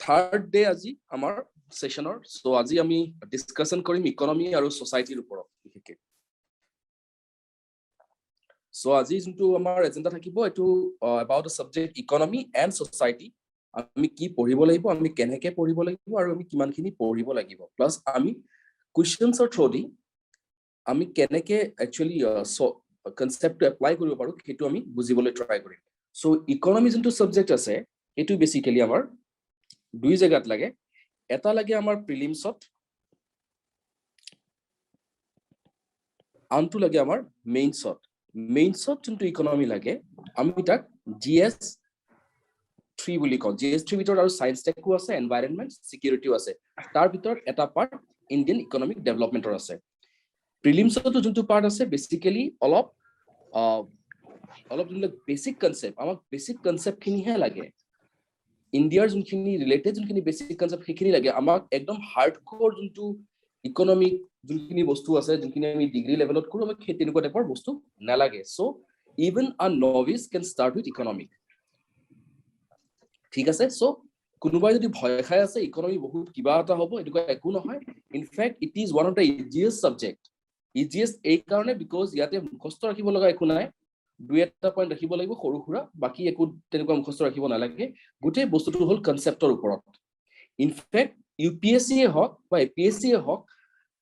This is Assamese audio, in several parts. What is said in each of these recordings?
third day আজি আমাৰ সেশনৰ সো আজি আমি ডিসকাশন কৰিম ইকোনমি আৰু সোসাইটিৰ ওপৰত বিশেষকৈ সো আজি যোনটো আমাৰ এজেন্ডা থাকিব এটো about the subject economy and society আমি কি পঢ়িব লাগিব আমি কেনেকৈ পঢ়িব লাগিব আৰু আমি কিমানখিনি পঢ়িব লাগিব প্লাস আমি কোৱেশ্চনছৰ থ্ৰুদি আমি কেনেকৈ একচুয়ালি কনসেপ্ট এপ্লাই কৰিব পাৰো সেইটো আমি বুজিবলৈ ট্ৰাই কৰিম সো ইকোনমি যোনটো সাবজেক্ট আছে এটো বেসিক্যালি আমাৰ দুই জায়গাত লাগে এটা লাগে আমাৰ প্ৰিলিমছত আনটো লাগে আমাৰ মেইনছত যোনটো ইকোনমি লাগে আমি তাক জিএস 3 বুলি কওঁ জিএস 3 ভিতৰত আৰু সায়েন্স টেকো আছে এনভায়ৰনমেন্ট সিকিউৰিটিও আছে তাৰ ভিতৰত এটা পাৰ্ট ইন্ডিয়ান ইকোনমিক ডেভেলপমেন্টৰ আছে প্ৰিলিমছতো যোনটো পাৰ্ট আছে বেসিক্যালি অলপ যোনটো বেসিক কনসেপ্ট আমাক বেসিক কনসেপ্ট খিনিহে লাগে ইন্ডিয়াৰ যোনখিনি ৰিলেটেড যোনখিনি বেসিক কনসেপ্ট সেইখিনি লাগে আমাক একদম হাৰ্ডকোৰ যোনটো ইকোনমিক যোনখিনি বস্তু আছে যোনখিনি আমি ডিগ্ৰী লেভেলত কৰো আমাক সেই তেনেকুৱা টাইপৰ বস্তু নালাগে সো ইভেন আ novice can start with economy ঠিক আছে সো কোনোবাই যদি ভয় খাই আছে ইকোনমি বহুত কিবা এটা হ'ব এটো একো নহয় in fact it is one of the easiest subject easiest এই কাৰণে বিকজ ইয়াতে মুখস্থ ৰাখিব লগা একো নাই দুই এটা পইণ্ট ৰাখিব লাগিব সৰু সুৰা বাকি একো তেনেকুৱা মুখস্থ ৰাখিব নালাগে গোটেই বস্তুটো হল কনসেপ্টৰ ওপৰত ইনফ্যাক্ট ইউপিএসসি হওক বা এপিএসসি হওক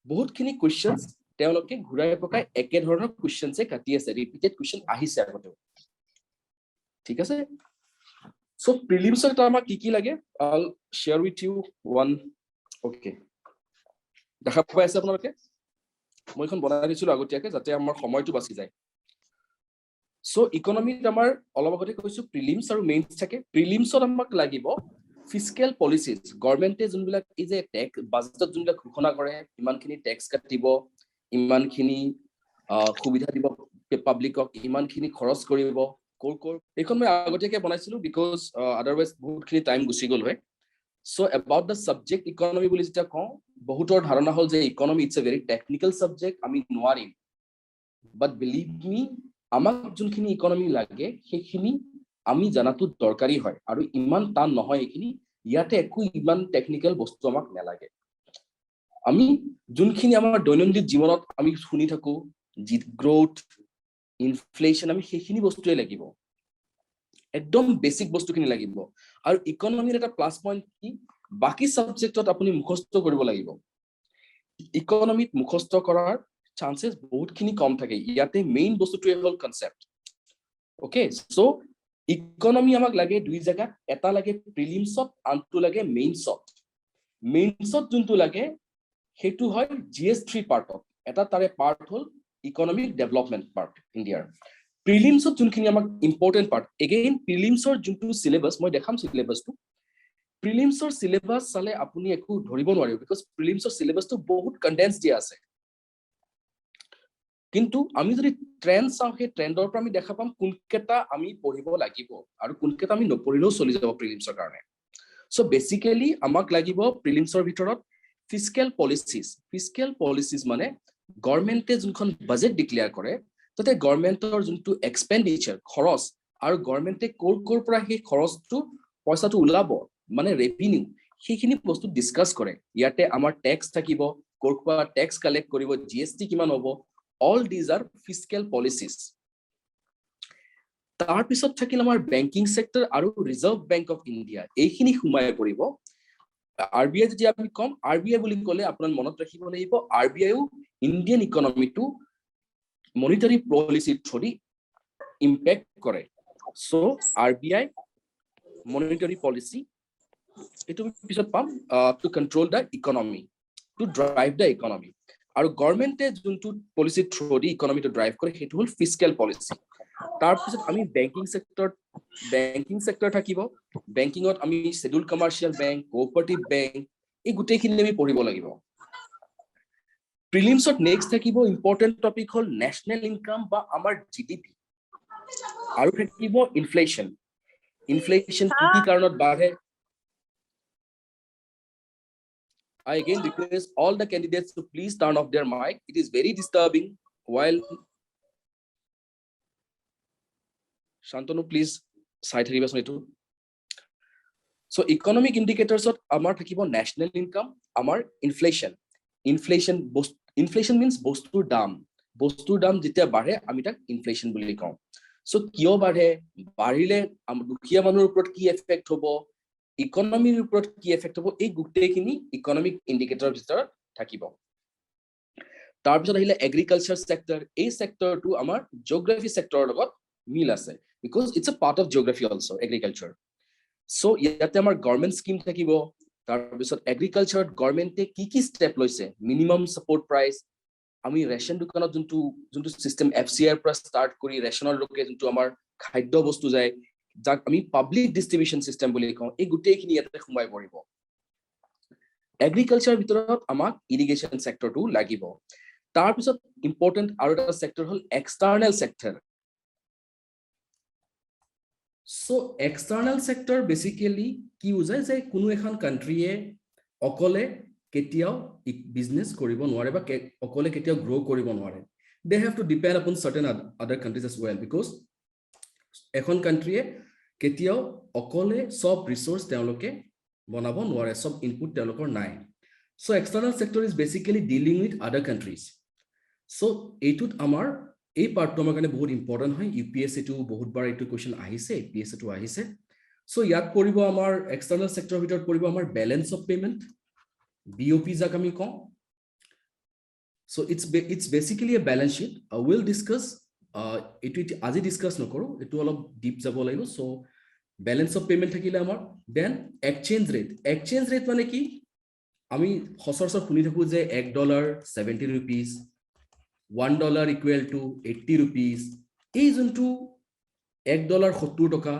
বহুতখিনি কোৱেশ্চনছ তেওঁলোকে ঘূৰাই পকাই একে ধৰণৰ কোৱেশ্চনছে কাটি আছে ৰিপিটেড কোৱেশ্চন আহিছে আগতে ঠিক আছে সো প্ৰিলিমছত আমাক কি লাগে I'll share with you one okay দেখা পাই আছে আপোনালোকে মই এখন বনাই দিছিলো আগতীয়াকে যাতে আমাৰ সময়টো বাচি যায় সো ইকোনমিত আমাৰ অলপ আগতে কৈছো প্ৰিলিমছ আৰু মেইনছ থাকে প্ৰিলিমছত আমাক লাগিব ফিস্কেল পলিচিজ গভৰ্নমেন্টে যোনবিলাক এই যে ট্যাক্স বাজেটত যোনবিলাক ঘোষণা কৰে ইমানখিনি ট্যাক্স কাটিব ইমানখিনি সুবিধা দিব পাব্লিকক ইমানখিনি খৰচ কৰিব কোৰ এইখন মই আগতীয়াকে বনাইছিলো বিকজ আদাৰৱাইজ বহুতখিনি টাইম গুচি গ'ল হয় so about the subject economy বুলি যেটা কওঁ বহুতৰ ধাৰণা হল যে economy it's a very technical subject আমি নোৱাৰিম বাট বিলিভ মি আমাক যোনখিনি ইকোনমি লাগে সেইখিনি আমি জানাটো দৰকাৰী হয় আৰু ইমান টান নহয় এইখিনি ইয়াতে একো ইমান টেকনিক্যাল বস্তু আমাক নালাগে আমি যোনখিনি আমাৰ দৈনন্দিন জীৱনত আমি শুনি থাকো গ্ৰোথ ইনফ্লেশন আমি সেইখিনি বস্তুৱে লাগিব একদম বেসিক বস্তুখিনি লাগিব আৰু ইকোনমিৰ এটা প্লাস পইণ্ট কি বাকি সাবজেক্টত আপুনি মুখস্থ কৰিব লাগিব ইকোনমিত মুখস্থ কৰাৰ চান্সেস বহুতখিনি কম থাকে ইয়াতে মেইন বস্তুটোৱে হল কনসেপ্ট ওকে সো ইকোনমি আমাক লাগে দুই জায়গা এটা লাগে প্ৰিলিমছত আনটো লাগে মেইনছত যোনটো লাগে হেতু হয় জিএস 3 পাৰ্টত এটা তাৰে পাৰ্ট হল ইকোনমিক ডেভেলপমেন্ট পাৰ্ট ইণ্ডিয়াৰ প্ৰিলিমছত যোনখিনি আমাক ইম্পৰ্টেন্ট পাৰ্ট এগেইন প্ৰিলিমছৰ যোনটো সিলেবাস মই দেখাম সিলেবাসটো প্ৰিলিমছৰ সিলেবাস চালে আপুনি একো ধৰিব নোৱাৰিব বিকজ প্ৰিলিমছৰ সিলেবাসটো বহুত কনডেন্স দিয়া আছে কিন্তু আমি যদি ট্ৰেন্ড চাওঁ সেই ট্ৰেন্ডৰ পৰা আমি দেখা পাম কোনকেটা আমি পঢ়িব লাগিব আৰু কোনকেটা আমি নপঢ়িলেও চলি যাব প্ৰিলিমছৰ কাৰণে সো বেসিক্যালি আমাক লাগিব প্ৰিলিমছৰ ভিতৰত ফিস্কেল পলিচিজ মানে গভৰ্নমেন্টে যোনখন বাজেট ডিক্লেয়াৰ কৰে তাতে গভৰ্নমেন্টৰ যোনটো এক্সপেন্ডিচাৰ খৰচ আৰু গভৰ্নমেন্টে কোৰ পৰা সেই খৰচটো পইচাটো উলাব মানে ৰেভিনিউ সেইখিনি বস্তু ডিসকাস কৰে ইয়াতে আমাৰ ট্যাক্স থাকিব কোৰ পৰা ট্যাক্স কালেক্ট কৰিব জিএসটি কিমান হ'ব all these are fiscal policies তাৰ পিছত থাকিল আমাৰ বেংকিং সেক্টৰ আৰু ৰিজাৰ্ভ বেংক অফ ইণ্ডিয়া এইখিনি সুমাই পৰিব আৰবিআই যদি আমি কম আৰবিআই বুলি ক'লে আপোনাৰ মনত ৰাখিব লাগিব আৰবিআইও ইণ্ডিয়ান ইকোনমিটো মনিটাৰী পলিসি থ্ৰুদি ইম্প্যাক্ট কৰে সো আৰবিআই মনিটাৰী পলিসি এটো পিছত পাম to control the economy to drive the economy আৰু গভৰ্নমেন্টে যোনটো পলিসি থ্ৰুদি ইকোনমিটো ড্ৰাইভ কৰে হেতু হল ফিস্কেল পলিসি তাৰ পিছত আমি বেংকিং সেক্টৰ থাকিব বেংকিংত আমি schedule commercial bank cooperative bank এই গুটেইখিনি আমি পঢ়িব লাগিব প্ৰিলিমছত নেক্সট থাকিব ইম্পৰ্টেন্ট টপিক হল নেশনাল ইনকাম বা আমাৰ জিডিপি আৰু থাকিব ইনফ্লেশন কি কাৰণত বাঢ়ে I again request all the candidates to please turn off their mic. It is very disturbing while Shantanu, please side tharibason etu. So economic indicators of amar thakibo national income, amar inflation. Inflation means bostur dam. Bostur dam jetia badhe ami tak inflation boli kau. So kiyo badhe barile dukhiya manur upor ki effect hobo, economy upor ki effect hobo, ei gutei kini economic indicator bhitor thakibo. Tar bisot ahile agriculture sector, ei sector tu amar geography sector logot mil ase, because it's a part of geography also, agriculture. So yate amar government scheme thakibo, tar bisot agriculture government e ki step loise, minimum support price, ami ration dukanot juntu system FCR pra start kori rational loke juntu amar khadyo bostu jay, jak ami public distribution system boli kau, ei gutei kini yate khumai poribo. Agriculture bitorot amak irrigation sector tu lagibo. Tar bisot important aru eta sector hol external sector. So external sector basically ki ujai jay kuno ekhan country e okole ketiao business koribo nware ba okole ketiao grow koribo nware. They have to depend upon certain other countries as well, because ekhon country e ketiao okole sob resource teoloke bonabo nware, sob input teolokor nai. So external sector is basically dealing with other countries. So etut amar এই পার্টটো আমার কারণে বহুত ইম্পর্টেন্ট হয়, ইউপিএসসি টু বহুত বার এইটো কোশ্চেন আহিছে, পিএসসি টু আহিছে। সো ইয়াত পড়িব আমার এক্সটার্নাল সেক্টর ভিতৰত পড়িব আমার ব্যালেন্স অফ পেমেন্ট, বিওপি যাক আমি কওঁ। So it's basically a balance sheet. Will discuss এটো আজি ডিসকাস নকৰো, এটো অলপ ডিপ যাব লাগিব। সো ব্যালেন্স অফ পেমেন্ট থাকিলে আমার, দেন এক্সচেঞ্জ রেট মানে কি, আমি সচৰাচৰ শুনি থাকো যে $1 70 rupees, $1 equal to 80 rupees. এই যোনটো $1 70 টকা,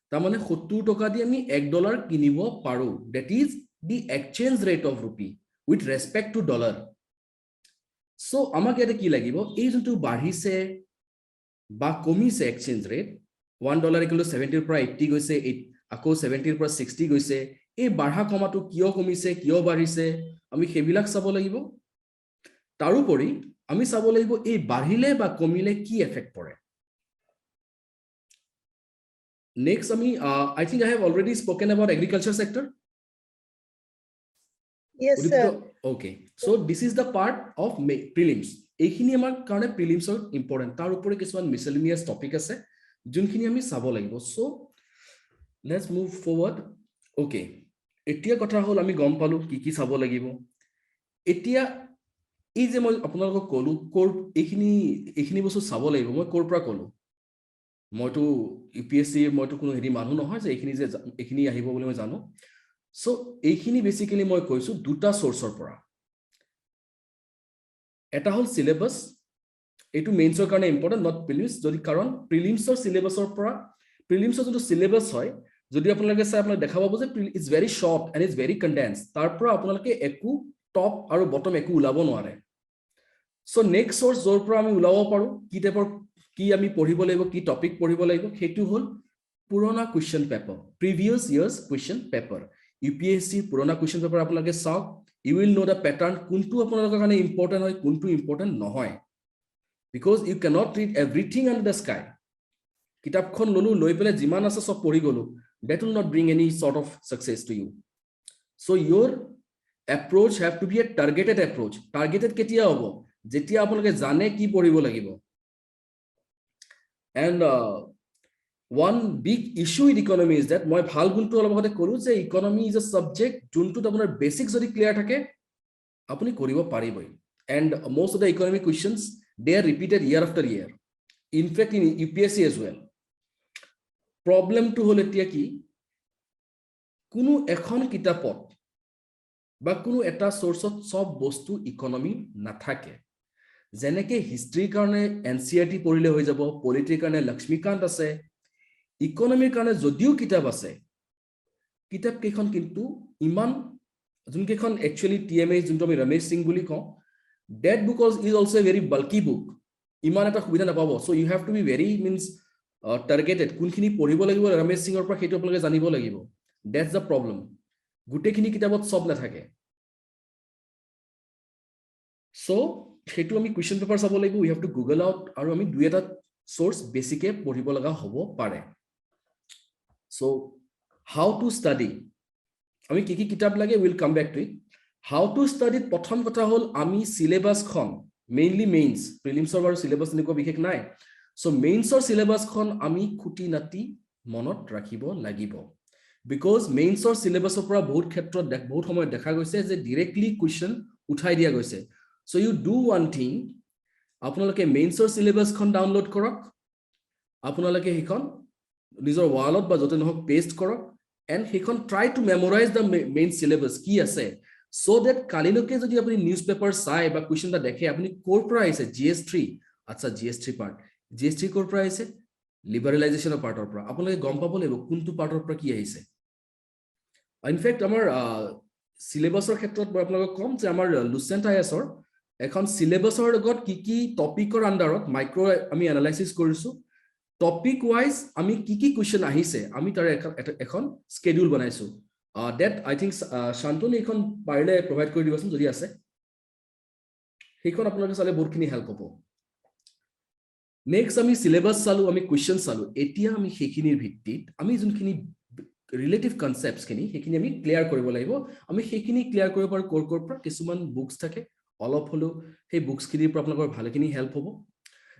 তাৰ মানে 70 টকা দি আমি $1 কিনিব পাৰো। that is the exchange rate of rupee with respect to dollar. so আমাক ইয়াতে কি লাগিব, এই যোনটো বাঢ়িছে বা কমিছে এক্সচেঞ্জ ৰেট, $1 equal to 70 ৰ পৰা 80 গৈছে, আকৌ 70 ৰ পৰা 60 গৈছে, এই বাঢ়া কমাটো কিয় কমিছে কিয় বাঢ়িছে আমি সেইবিলাক চাব লাগিব। তাৰোপৰি আমি চাব লাগিব এই বাঢ়িলে বা কমিলে কি এফেক্ট পৰে। নেক্সট আমি I think I have already spoken about agriculture sector. Yes sir. Okay, so this is the part of prelims. এইখিনি আমাৰ কাৰণে prelims are important, তাৰ উপৰে কিছুমান miscellaneous topic আছে যোনখিনি আমি চাব লাগিব। so let's move forward. okay, এতিয়া কথা হল আমি গম পালো কি কি চাব লাগিব। এতিয়া এই যে মই আপোনালোকক কলো কোৰ এইখিনি বস্তু চাব লাগিব, মই কোৰ পৰা কলো, মইতো ইউপিএসসি মইতো কোনো হেৰি মানুহ নহয় যে এইখিনি আহিব বুলি মই জানো। সো এইখিনি বেসিক্যালি মই কৈছো দুটা সোৰ্সৰ পৰা। এটা হল সিলেবাস, এইটো মেইনছৰ কাৰণে ইম্পৰ্টেন্ট, নট প্ৰিলিমছ, যদি কাৰণ প্ৰিলিমছৰ সিলেবাসৰ পৰা, প্ৰিলিমছৰ যোনটো সিলেবাস হয় যদি আপোনালোকে চাই আপোনালোকে দেখা পাব যে it's very short and it's very condense, তাৰ পৰা আপোনালোকে একো টপ আৰু বটম একো ওলাব নোৱাৰে। সো নেক্সট সোৰ্স যৰ পৰা আমি ওলাব পাৰো কি টাইপৰ কি আমি পঢ়িব লাগিব, কি টপিক পঢ়িব লাগিব, সেইটো হল পুৰণা question paper, previous years question paper. UPSC পুৰণা কুৱেশ্চন পেপাৰ আপোনালোকে চাওক, you will know the pattern, কোনটো আপোনালোকৰ কাৰণে ইম্পৰ্টেন্ট হয় কোনটো ইম্পৰ্টেন্ট নহয়, because you cannot read everything under the sky. কিতাপখন ললো, লৈ পেলাই যিমান আছে সব পঢ়ি গলো, that will not bring any sort of success to you. So your approach have to be a targeted approach. Targeted কেতিয়া হ'ব, যেতিয়া আপোনালোকে জানে কি পঢ়িব লাগিব। and one big issue in economy is that মই ভাল গুণটো অলপ আগতে কলো যে economy is a subject যোনটোত আপোনাৰ বেসিক যদি ক্লিয়াৰ থাকে আপুনি কৰিব পাৰিবই। and most of the economic questions they are repeated year after year, in fact in UPSC as well. problem to হল এতিয়া কি, কোনো এখন কিতাপত বা কোনো এটা সোর্সত সব বস্তু ইকোনমি নাথাকে। যেনেকে হিষ্ট্ৰিৰ কাৰণে এনসিআৰটি পঢ়িলে হৈ যাব, পলিটিৰ কাৰণে লক্ষ্মীকান্ত আছে, ইকোনমিৰ কাৰণে যদিও কিতাপ আছে, কিতাপ কেইখন কিন্তু ইমান যোনকেইখন একচুয়ালি টিএমএ যোনটো আমি ৰমেশ সিং বুলি কওঁ, that book is also a very bulky book, ইমান এটা সুবিধা নাপাব। so you have to be very means targeted, কোনখিনি পঢ়িব লাগিব ৰমেশ সিংৰ পৰা সেইটো আপোনালোকে জানিব লাগিব। that's the problem, গুটেখিনি কিতাপত সব নাথাকে। so সেইটো আমি কুৱেশ্চন পেপাৰ চাব লাগিব, we have to google out, আৰু আমি দুই এটা সোৰ্স বেসিকে পঢ়িব লগা হ'ব পাৰে। so how to study, আমি কি কি কিতাপ লাগে will come back to it how to study প্ৰথম কথা হ'ল আমি সিলেবাসখন মেইনলি মেইনছ প্ৰিলিমছৰ বাৰু সিলেবাস এনেকুৱা বিশেষ নাই সো মেইনছৰ সিলেবাসখন আমি খুটি নাটি মনত ৰাখিব লাগিব বিকজ মেইনছৰ সিলেবাসৰ পৰা বহুত ক্ষেত্ৰত বহুত সময় দেখা গৈছে যে ডাইৰেক্টলি কোৱেশ্চন উঠাই দিয়া গৈছে so you do one thing আপোনালোকে মেইনছৰ সিলেবাসখন ডাউনলোড কৰক আপোনালোকে হিখন নিজৰ ৱালত বা যতে নহক পেষ্ট কৰক and he can try to memorize the main syllabus কি আছে so that কালিলৈকে যদি আপুনি নিউজপেপাৰ চাই বা কোৱেশ্চন এটা দেখে আপুনি কোৰ পৰা আহিছে GS3 আচ্ছা GS3 পাৰ্ট GS3 কোৰ পৰা আহিছে লিবাৰেলাইজেশনৰ পাৰ্টৰ পৰা আপোনালোকে গম পাব লাগিব কোনটো পাৰ্টৰ পৰা কি আহিছে ইনফেক্ট আমাৰ সিলেবাসৰ ক্ষেত্ৰত মই আপোনালোকক কম যে আমাৰ Lucent IAS ৰ এখন সিলেবাসৰ লগত কি কি টপিকৰ আন্ডাৰত মাইক্ৰো আমি এনালাইসিস কৰিছো topic wise আমি কি কি কোৱেশ্চন আহিছে আমি তাৰ এখন স্কেডিউল বনাইছো that I think শান্তনু এখন পাৰিলে প্ৰভাইড কৰি দিবচোন যদি আছে সেইখন আপোনালোকে চালে বহুতখিনি হেল্প হ'ব নেক্সট আমি সিলেবাস চালো আমি কোৱেশ্চন চালো এতিয়া আমি সেইখিনিৰ ভিত্তিত আমি যোনখিনি ৰিলেটিভ কনসেপ্টছ খিনি সেইখিনি আমি ক্লিয়াৰ কৰিব লাগিব আমি সেইখিনি ক্লিয়াৰ কৰিব পাৰো কোৰ পৰা কিছুমান বুকস থাকে অলপ হলো সেই বুকস খিনিৰ পৰা আপোনালোকৰ ভালখিনি হেল্প হ'ব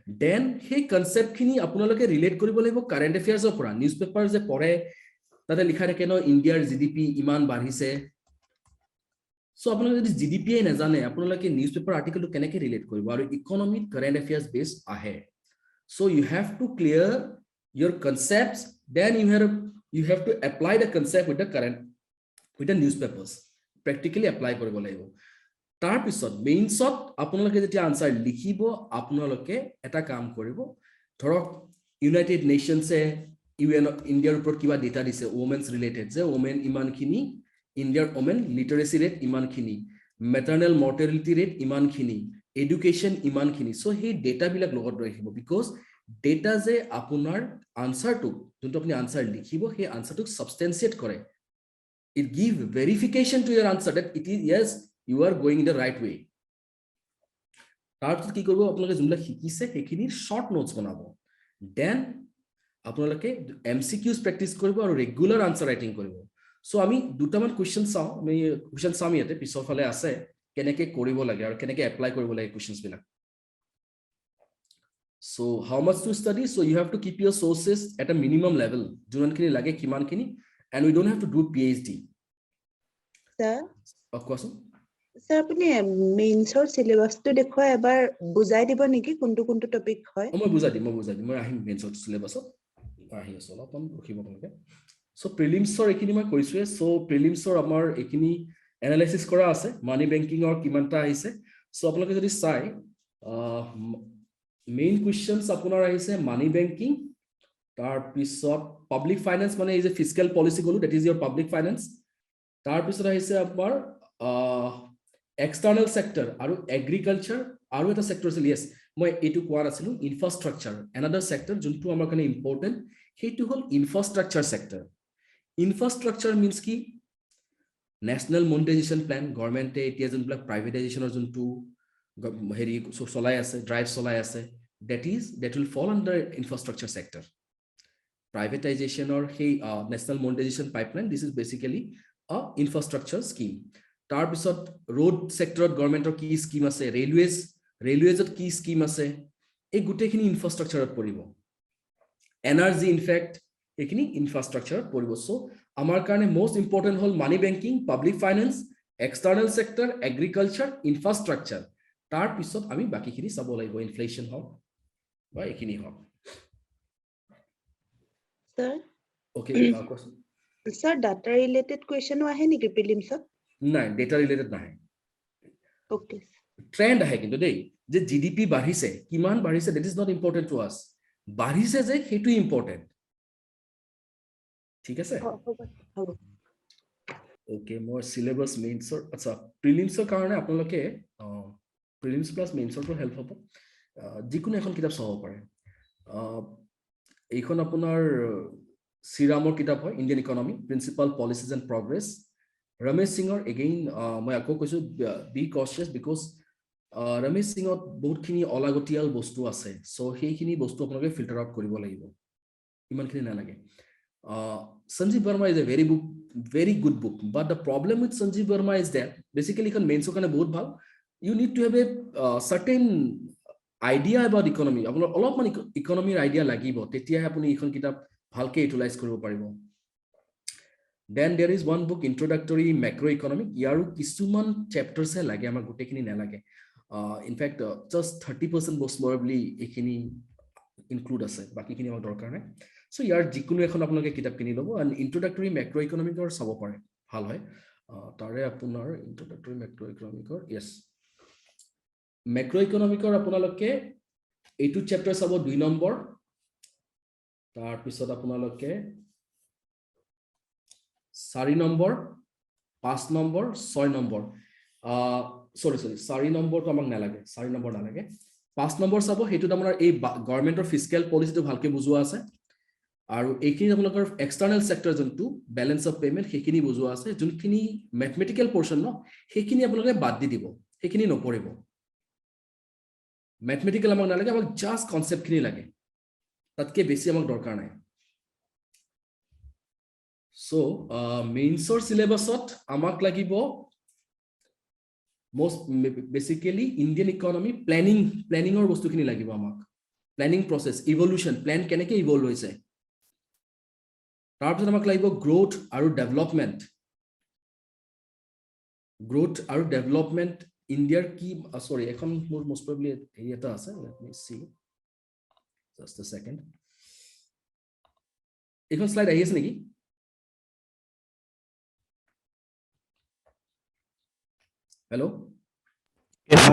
দেন সেই কনসেপ্ট খিনি আপোনালোকে ৰিলেট কৰিব লাগিব কাৰেন্ট এফেয়াৰ্সৰ পৰা নিউজপেপাৰ যে পঢ়ে তাতে লিখা থাকে ন ইণ্ডিয়াৰ জিডিপি ইমান বাঢ়িছে সো আপোনালোকে যদি জিডিপি এ নাজানে আপোনালোকে নিউজপেপাৰ আৰ্টিকেলটো কেনেকৈ ৰিলেট কৰিব আৰু ইকনমিক কাৰেন্ট এফেয়াৰ্স বেস আহে so you have to clear your concepts then you have to apply the concept with the newspapers practically apply কৰিব লাগিব তাৰ পিছত মেইনছত আপোনালোকে যেতিয়া আনসাৰ লিখিব আপোনালোকে এটা কাম কৰিব ধৰক ইউনাইটেড নেশনসে ইণ্ডিয়াৰ ওপৰত কিবা ডেটা দিছে ওমেনস ৰিলেটেড যে ওমেন ইমানখিনি ইণ্ডিয়াৰ ওমেন লিটাৰেসি ৰেট ইমানখিনি মেটাৰনেল মৰ্টেলিটি ৰেট ইমানখিনি এডুকেশন ইমানখিনি সো সেই ডেটা বিলাক লগত ৰাখিব বিকজ ডেটা যে আপোনাৰ আনসাৰটো যোনটো আপুনি আনসাৰ লিখিব সেই আনসাৰটো সাবস্টেন্সিয়েট কৰে it give verification to your answer that it is yes you are going in the right way তাৰপিছত কি কৰিব আপোনালোকে যোনবিলাক শিকিছে সেইখিনিৰ শৰ্ট নোটস বনাব দেন আপোনালোকে MCQs প্ৰেক্টিস কৰিব আৰু ৰেগুলাৰ আনসাৰ ৰাইটিং কৰিব সো আমি দুটামান কোৱেশ্চন চাও আমি কোৱেশ্চন চাম ইয়াতে পিছৰ ফালে আছে কেনেকৈ কৰিব লাগে আৰু কেনেকৈ এপ্লাই কৰিব লাগে কোৱেশ্চনছ বিলাক so how much to study so you have to keep your sources at a minimum level যোনখিনি লাগে কিমানখিনি and we don't have to do PhD sir of course sir আপুনি মেইনছৰ সিলেবাসটো দেখুৱা এবাৰ বুজাই দিব নেকি কোনটো কোনটো টপিক হয় মই বুজাই দিম মই আহিম মেইনছৰ সিলেবাসত আহি আছো অলপমান ৰখিব আপোনালোকে সো প্ৰিলিমছৰ এখিনি মই কৈছোৱে সো প্ৰিলিমছৰ আমাৰ এখিনি এনালাইসিস কৰা আছে মানি বেংকিংৰ কিমানটা আহিছে সো আপোনালোকে যদি চাই মেইন কোৱেশ্চনছ আপোনাৰ আহিছে মানি বেংকিং তাৰ পিছত পাব্লিক ফাইনান্স মানে এই যে ফিস্কেল পলিসি গলো that is your public finance তাৰ পিছত আহিছে আপোনাৰ এক্সটাৰ্নাল সেক্টৰ আৰু এগ্ৰিকালচাৰ আৰু এটা সেক্টৰ আছে ইয়েস মই এটু কোৱা নাছিলো ইনফ্ৰাষ্ট্ৰাকচাৰ এনাদাৰ সেক্টৰ যোনটো আমাৰ কাৰণে ইম্পৰ্টেন্ট সেইটো হল ইনফ্ৰাষ্ট্ৰাকচাৰ সেক্টৰ ইনফ্ৰাষ্ট্ৰাকচাৰ মিন্স কি নেশনাল মনিটাইজেশন প্ল্যান গভৰ্নমেন্টে এতিয়া যোনবিলাক প্ৰাইভেটাইজেশনৰ যোনটো হেৰি চলাই আছে ড্ৰাইভ চলাই আছে that will fall under infrastructure sector privatization or hey national monetization pipeline this is basically a infrastructure scheme tar pisot road sector government or key scheme ase railways ot key scheme ase ei gute khini infrastructure ot poribo energy in fact ekhini infrastructure poribo so amar karone most important hol money banking public finance external sector agriculture infrastructure তাৰ পিছত আমি বাকিখিনি চাব লাগিব ইনফ্লেশন হওক বা এখিনি হওক sir okay question sir data related কোৱেশ্চনো আহে নেকি প্ৰিলিমছত নাই ডেটা ৰিলেটেড নাই ওকে ট্ৰেন্ড আহে কিন্তু দেই যে জিডিপি বাঢ়িছে কিমান বাঢ়িছে that is not important to us বাঢ়িছে যে হেতু ইম্পৰ্টেন্ট ঠিক আছে হ'ব ওকে মোৰ সিলেবাস মেইনছৰ আচ্ছা প্ৰিলিমছৰ কাৰণে আপোনালোকে প্ৰিলিমছ প্লাস মেইনছৰ পৰা হেল্প হ'ব যিকোনো এখন কিতাপ চাব পাৰে এইখন আপোনাৰ শ্ৰীৰামৰ কিতাপ হয় Indian economy principal policies and progress Ramesh সিঙৰ এগেইন মই আকৌ কৈছো বি কশিয়াছ বিকজ ৰমেশ সিঙত বহুতখিনি অলাগতিয়াল বস্তু আছে সো সেইখিনি বস্তু আপোনালোকে ফিল্টাৰ আউট কৰিব লাগিব ইমানখিনি নালাগে Sanjeev Verma is a very good book, but the problem with Sanjeev Verma is that basically kon mains kane bahut bhal. You need to have a certain idea about economy. Apnar olop man economy idea lagibo, tetia apuni ikhon kitab bhalke utilize koribo paribo. Then there is one book, Introductory Macroeconomic. Yaru kisuman chapters hai lage, amar gotekini nalage. In fact, just 30% most probably ekhini include ase, baki kini amar dorkar nai. So yar jikunu ekhon apnaloke kitab kini lobo, and Introductory Macroeconomic or sabo pare bhal hoy. Tare apunar Introductory Macroeconomic or yes, Macroeconomic or apnaloke etu chapter sabo 2 number, tar pisot apnaloke 4 number, 5 number, 6 number. Sorry, 4 number to amak nalage, 4 number nalage. 5 number sabo hetu tamar ei government or fiscal policy to bhalke bujua ase. Aru ekini apnalokor external sector jontu balance of payment hekini bujua ase, jonkini mathematical portion no hekini apnaloke bad di dibo, hekini no poribo. Mathematical amak nalage, amak just concept kini lage, tatke besi amak dorkar nai. So mains or syllabus ot amak lagibo most basically Indian economy planning or bostu kini lagibo amak, planning process, evolution, plan keneke evolve hoise. Tar pisot amak lagibo growth aru development India ki sorry ekhon most probably eta ase, let me see just a second. Ekhon slide ahi ase neki? Hello? Yes,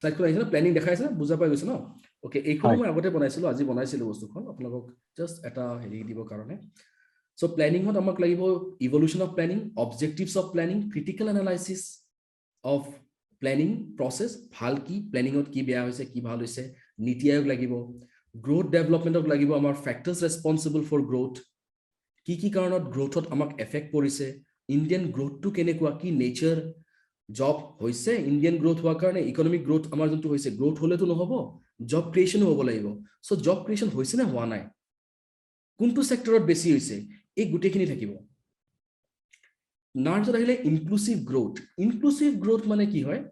Slide ko ahina planning dekhai ase, buja pai goise no? Okay, ekhon moi agote banaisilo, aji banaisilo bostu khon apnalok just eta heri dibo karone. So planning hot amak lagibo evolution of planning, objectives of planning, critical analysis of planning process, bhal ki planning ot ki beya hoise, ki bhal hoise, niti ayog lagibo, growth development of lagibo amar factors responsible for growth, ki karonot growth ot amak effect porise, Indian growth to kenekwa ki nature job hoise, Indian growth howa karone economic growth amar jontu hoise, growth hole to nohobo, job creation hobo lagibo. So job creation hoise na howa nai, kuntu sector ot besi hoise, ei gutekini thakibo. Narjot ahile inclusive growth mane ki hoy,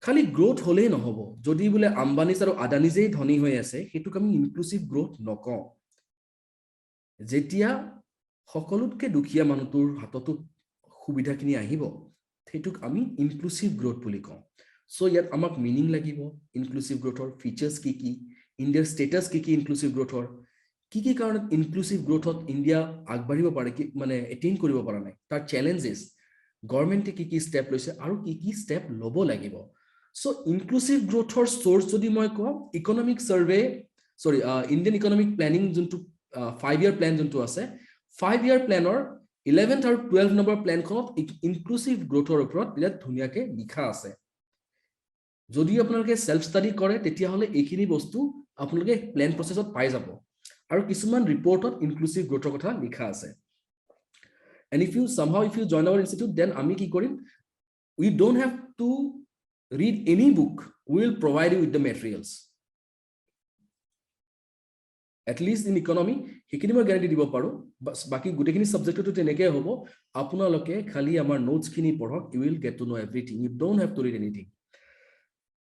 khali growth hole nohobo, jodi bole Ambani aru Adani je dhoni hoy ase hetuk ami inclusive growth noko. Jetia hokolutke dukhiya manutur hatotu subidha kini ahibo, hetuk ami inclusive growth boli kau. So yat amak meaning lagibo inclusive growth or features ki India's status ki inclusive growth or ki karonot inclusive growth ot India agbaribo pare ki mane attain koribo para nai, tar challenges government ki step loise aru ki step lobo lagibo. So inclusive growth or source jodi moi ko economic survey, sorry Indian economic planning jontu 5-year plan jontu ase, 5-year plan or 11th or 12th number plan khonot inclusive growth or oprot birat dhunia ke likha ase. Jodi apnaloke self study kore tetia hole ekhini bostu apnaloke plan process ot pai jabo. Aru kisuman report ot inclusive growth kotha likha ase. And if you join our institute, then ami ki korim, we don't have to read any book, we will provide you with the materials. At least in economy hekini moi guarantee dibo paru, baki gutekini subject to teneke hobo, apnaloke khali amar notes kini porhok, you will get to know everything, you don't have to read anything.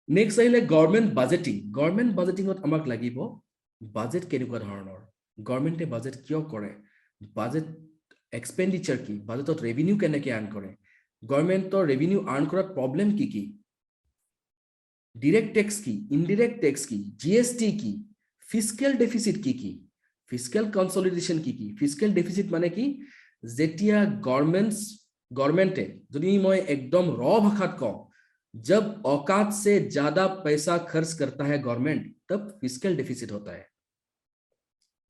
Next ahile government budgeting ot amak lagibo budget kenukwa dhoronor, government e budget kyo kore, budget expenditure ki, budget ot revenue keneke earn kore, government or revenue earn kora problem ki, direct tax ki, indirect tax ki, GST ki, fiscal deficit ki, fiscal consolidation ki, fiscal deficit mane ki jetia government e jodi moi ekdom raw bhakhat ko, जब औकात से ज्यादा पैसा खर्च करता है गवर्नमेंट तब फिस्कल डेफिसिट होता है.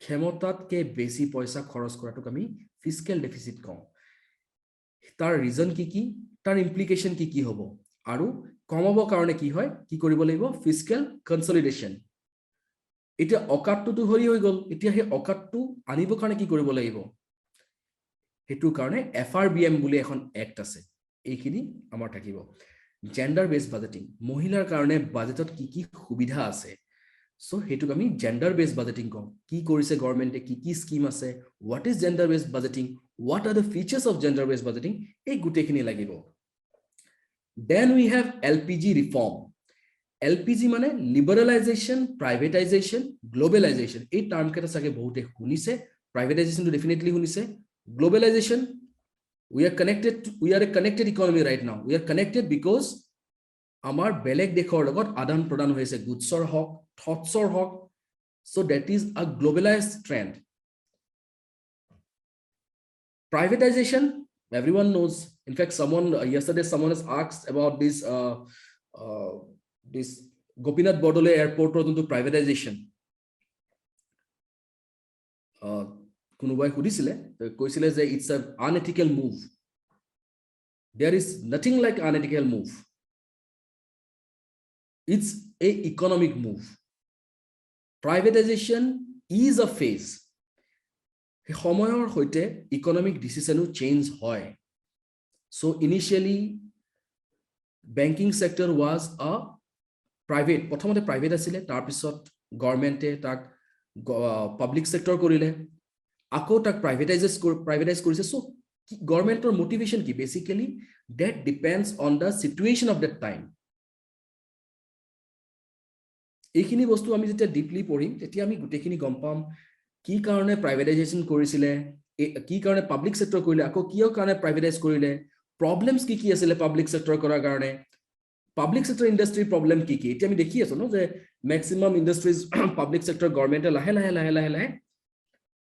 ক্ষমতাত के बेसी पैसा खरच কৰাটো আমি ফিস্কেল ডেফিসিট কওঁ. তাৰ ৰিজন কি তাৰ ইমপ্লিকেশন কি হ'ব আৰু কমাব কাৰণে কি হয়, কি কৰিব লাগিব, ফিস্কেল কনসলিডেশন. এতিয়া অকাতটো হৰি হৈ গল, এতিয়া হে অকাতটো আনিব কাৰণে কি কৰিব লাগিব, হেতু কাৰণে FRBM বুলি এখন এক্ট আছে, এইখিনি আমাৰ থাকিব. জেন্ডাৰ বেসড বাজেটিং, মহিলাৰ কাৰণে বাজেটত কি সুবিধা আছে, So hetuk ami gender based budgeting kom ki korise government e ki scheme ase, what is gender based budgeting, what are the features of gender based budgeting, ei gute khini lagibo. Then we have LPG reform. LPG mane liberalization, privatization, globalization. Ei term keta sage bahute hunise. Privatization to definitely hunise. Globalization, we are a connected economy right now. We are connected because amar beleg dekhor logot adan pradan hoise, goodsor hok, thoughtsor hok. So that is a globalized trend. Privatization, everyone knows. In fact, yesterday someone has asked about this Gopinath Bordole airport to privatization. Kunubai kudisile koisile je it's an unethical move. There is nothing like unethical move. It's a economic move. Privatization is a phase. Homoyor hoite economic decision change hoy. So initially banking sector was a private. Prothomote private asile, tar pisot government e tak public sector korile. Ako tak privatize korise. So government or motivation ki basically that depends on the situation of that time. Ekhini bostu ami jete deeply porim tetia ami gutekhini gom pam ki karone privatization korisile, ki karone public sector korile, ako kiyo karone privatize korile, problems ki asile public sector korar karone, public sector industry problem ki etia ami dekhi aso no je maximum industries public sector government lahe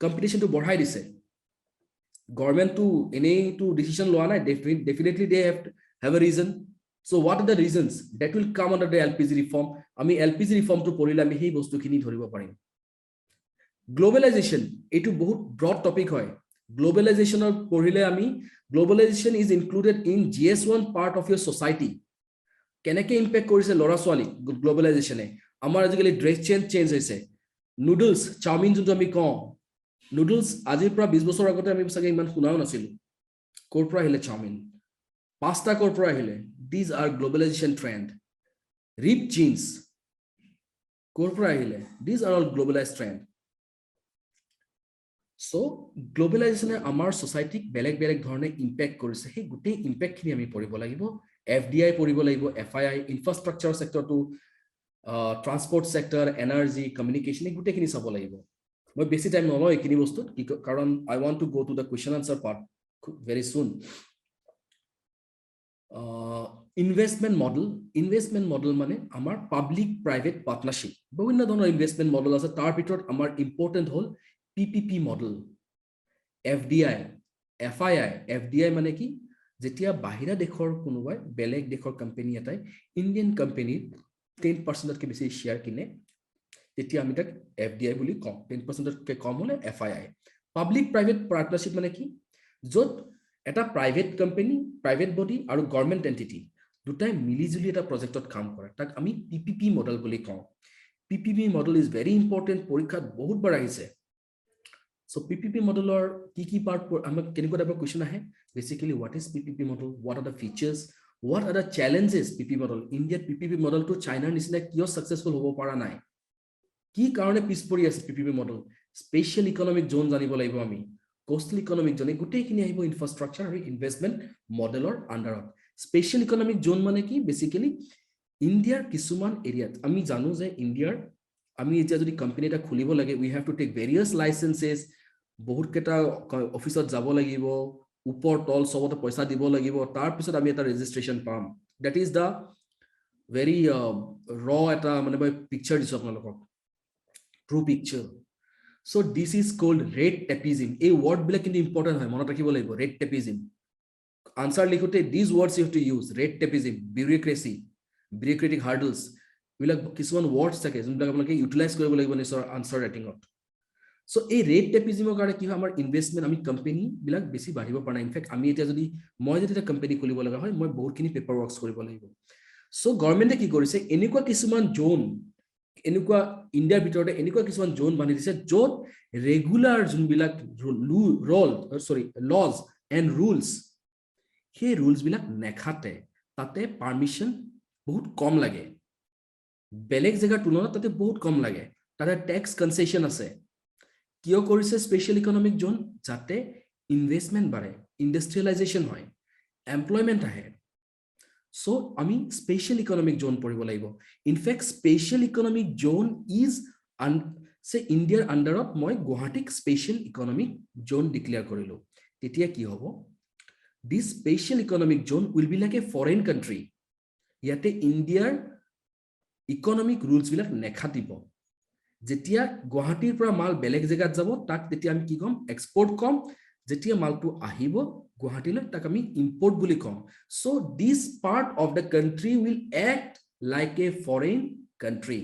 competition to बढ़ाई दिसे. Government to any to decision law na definitely they have a reason. So what are the reasons that will come under the LPG reform? Ami LPG reform to porila ami hei bostu khini dhoribo parim. Globalization, etu bahut broad topic hoy. Globalization or porile ami, globalization is included in GS1 part of your society. Keneke impact korise lora swali globalization e. Amar ajikali dress change hoise. Noodles, chowmein junto ami ko noodles ajir pra 20 বছৰ আগতে আমি সগে ইমান শুনাও নাছিল কৰপৰা আহিলে চাওমিন পাস্তা কৰপৰা আহিলে these are globalization trend ripped jeans কৰপৰা আহিলে these are all globalized trend so globalization আমাৰ society বেলেগ ধৰণে impact কৰিছে হে গুটেই impact খিনি আমি পঢ়িব লাগিব FDI পঢ়িব লাগিব FII infrastructure sector to transport sector energy communication গুটেই খিনি চাব লাগিব মই বেছি টাইম নলয় এখিনি বস্তু কাৰণ I want to go to the question answer part very soon. Investment model মানে আমাৰ public private partnership বিভিন্ন ধৰণৰ investment model আছে তাৰ ভিতৰত আমাৰ important হল PPP model FDI FDI মানে কি যেতিয়া বাহিৰা দেশৰ কোনোবাই বেলেগ দেশৰ কোম্পানী এটাই ইন্ডিয়ান কোম্পানীত 10% কে বেছি শেয়াৰ কিনে তেতিয়া আমি তাক FDI বুলি কম 10% কে কম হলে FII পাবলিক প্ৰাইভেট পাৰ্টনাৰশ্বিপ মানে কি যত এটা প্ৰাইভেট কোম্পানী প্ৰাইভেট বডি আৰু গভৰ্নমেন্ট এন্টিটি দুটাই মিলিজুলি এটা প্ৰজেক্টত কাম কৰে তাক আমি PPP মডেল বুলি কওঁ PPP model is very important পৰীক্ষাত বহুত বাৰ আহিছে সো PPP মডেলৰ কি পাৰ্ট আমাক কেনেকুৱা টাইপৰ কোৱেশ্চন আহে basically what is PPP model what are the features what are the challenges PPP model ইণ্ডিয়াত PPP মডেলটো চাইনাৰ নিচিনা কিয় সাকসেসফুল হ'ব পৰা নাই কি কাৰণে পিছ পৰি আছে PPP মডেল স্পেশাল ইকোনমিক জোন জানিব লাগিব আমি কোস্টাল ইকোনমিক জোন গুটেইখিনি আহিব ইনফ্ৰাষ্ট্ৰাকচাৰ আৰু ইনভেষ্টমেন্ট মডেলৰ আন্ডাৰত স্পেশাল ইকোনমিক জোন মানে কি বেসিক্যালি ইণ্ডিয়াৰ কিছুমান এৰিয়াত আমি জানো যে ইণ্ডিয়াৰ আমি এতিয়া যদি কোম্পানী এটা খুলিব লাগে উই হ্যাভ টু টেক ভেৰিয়াস লাইসেন্সেস বহুত কেটা অফিসত যাব লাগিব উপৰ তল সবতে পইচা দিব লাগিব তাৰ পিছত আমি এটা ৰেজিষ্ট্ৰেচন পাম দ্যাট ইজ দা ভেৰি ৰ এটা মানে পিকচাৰ দিছো আপোনালোকক true picture. So this is called rate tapism. A word black in the important hai mona rakhibo laibo rate tapism. Answer likhote these words you have to use rate tapism, bureaucracy, bureaucratic hurdles. Bila kisuman words thake jumla apnake utilize koribo laibo nisor answer writing out. So a rate tapism karone ki amar investment ami company bilak besi baribo pana in fact ami eta jodi moi jodi eta company khulibo laga hoy moi bahut kini paper works koribo laibo. So government e ki korise enekwa kisuman zone এনেকুৱা ইন্ডিয়াৰ ভিতৰতে এনেকুৱা কিছুমান জোন বান্ধি দিছে যত ৰেগুলাৰ যোনবিলাক লজ এণ্ড ৰুলছ সেই ৰুলছ বিলাক নেখাতে তাতে পাৰমিশন বহুত কম লাগে বেলেগ জেগাৰ তুলনাত তাতে বহুত কম লাগে তাতে ট্যাক্স কনসেশন আছে কিয় কৰিছে স্পেশাল ইকোনমিক জোন যাতে ইনভেষ্টমেন্ট বাঢ়ে ইন্ডাস্ট্ৰিয়েলাইজেশন হয় এমপ্লয়মেন্ট আহে সো আমি স্পেশাল ইকোনমিক জোন পঢ়িব লাগিব in fact special economic zone is say ইণ্ডিয়াৰ আন্ডাৰত মই গুৱাহাটীক স্পেশাল ইকোনমিক জোন ডিক্লেয়াৰ কৰিলো তেতিয়া কি হ'ব this special economic zone will be like a foreign country ইয়াতে ইণ্ডিয়াৰ ইকোনমিক ৰুলছ বিলাক নেখাটিব যেতিয়া গুৱাহাটীৰ পৰা মাল বেলেগ জেগাত যাব তাক তেতিয়া আমি কি কম এক্সপোৰ্ট কম যেতিয়া মালটো আহিব গুৱাহাটীলৈ তাক আমি ইম্পোৰ্ট বুলি কম so this part of the country will act like a foreign country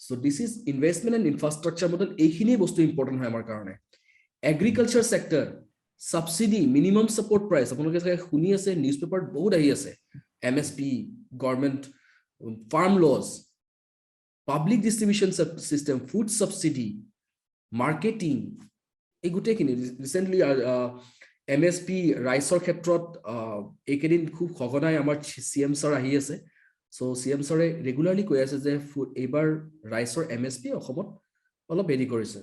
so this is investment and infrastructure model এইখিনি বস্তু ইম্পৰ্টেণ্ট হয় আমাৰ কাৰণে agriculture sector subsidy minimum support price আপোনালোকে শুনি আছে নিউজপেপাৰত বহুত আহি আছে MSP government farm laws public distribution system food subsidy marketing এই গুটেখিনি ৰিসেন্টলি MSP ৰাইসৰ ক্ষেত্ৰত একেদিন খুব খগনাই আমাৰ CM স্যাৰ আহি আছে সো CM স্যাৰে ৰেগুলাৰলি কৈ আছে যে এবাৰ ৰাইসৰ MSP অসমত অলপ হেৰি কৰিছে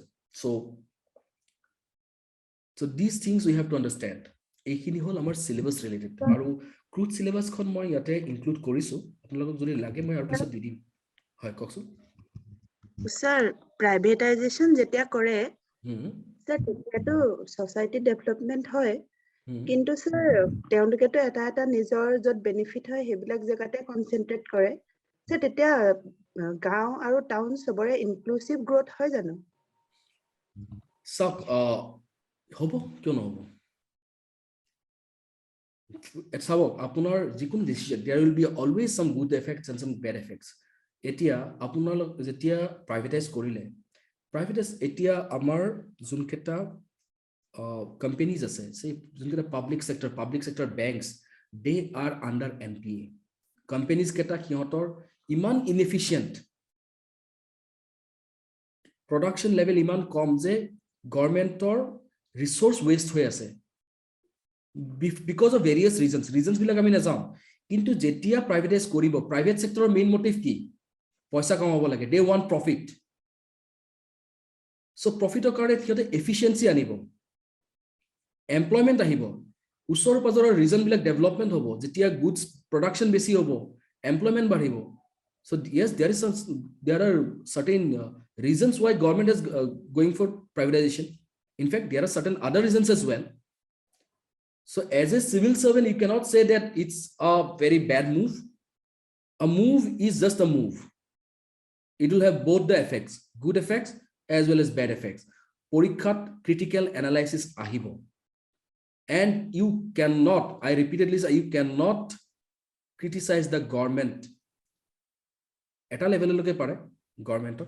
So these things we have to understand. এইখিনি হল আমাৰ syllabus related. আৰু crude syllabus খন মই ইয়াতে include কৰিছো আপোনালোকক যদি লাগে মই আৰু পিছত দি দিম হয় কওকচোন স্যাৰ প্ৰাইভেটাইজেশন যেতিয়া কৰে স্যাৰ তেতিয়াতো সোসাইটি ডেভেলপমেন্ট হয় কিন্তু স্যাৰ তেওঁলোকেতো এটা নিজৰ যত বেনিফিট হয় সেইবিলাক জেগাতে কনসেন্ট্ৰেট কৰে স্যাৰ তেতিয়া গাঁও আৰু টাউন সবৰে ইনক্লুসিভ গ্ৰোথ হয় জানো সক হ'ব কিয় নহব চাব আপোনাৰ যিকোনো decision there will be always some good effects and some bad effects এতিয়া আপোনালোক যেতিয়া প্ৰাইভেটাইজ কৰিলে প্ৰাইভেটাইজ এতিয়া আমাৰ যোনকেটা companies আছে সেই যোনকেটা public sector banks they are under NPA companies কেটা সিহঁতৰ ইমান inefficient production level ইমান কম যে গভৰ্ণমেন্টৰ resource waste হৈ আছে because of various reasons বিলাক আমি নাজানো কিন্তু যেতিয়া প্ৰাইভেটাইজ কৰিব প্ৰাইভেট সেক্টৰৰ মেইন মোটিভ কি পইচা কামাব লাগে they want profit so প্ৰফিটৰ কাৰণে কিয়তে এফিচিয়েন্সি আনিব এমপ্লয়মেন্ট আহিব উচৰ পাজৰৰ ৰিজন বিলাক ডেভেলপমেন্ট হ'ব যেতিয়া গুডস প্ৰডাকশন বেছি হ'ব এমপ্লয়মেন্ট বাঢ়িব so yes there are certain reasons why government is going for privatization in fact there are certain other reasons as well so as a civil servant you cannot say that it's a very bad move a move is just a move it will have both the effects good effects as well as bad effects porikhat critical analysis ahibo and you cannot I repeatedly say you cannot criticize the government at a level loke pare government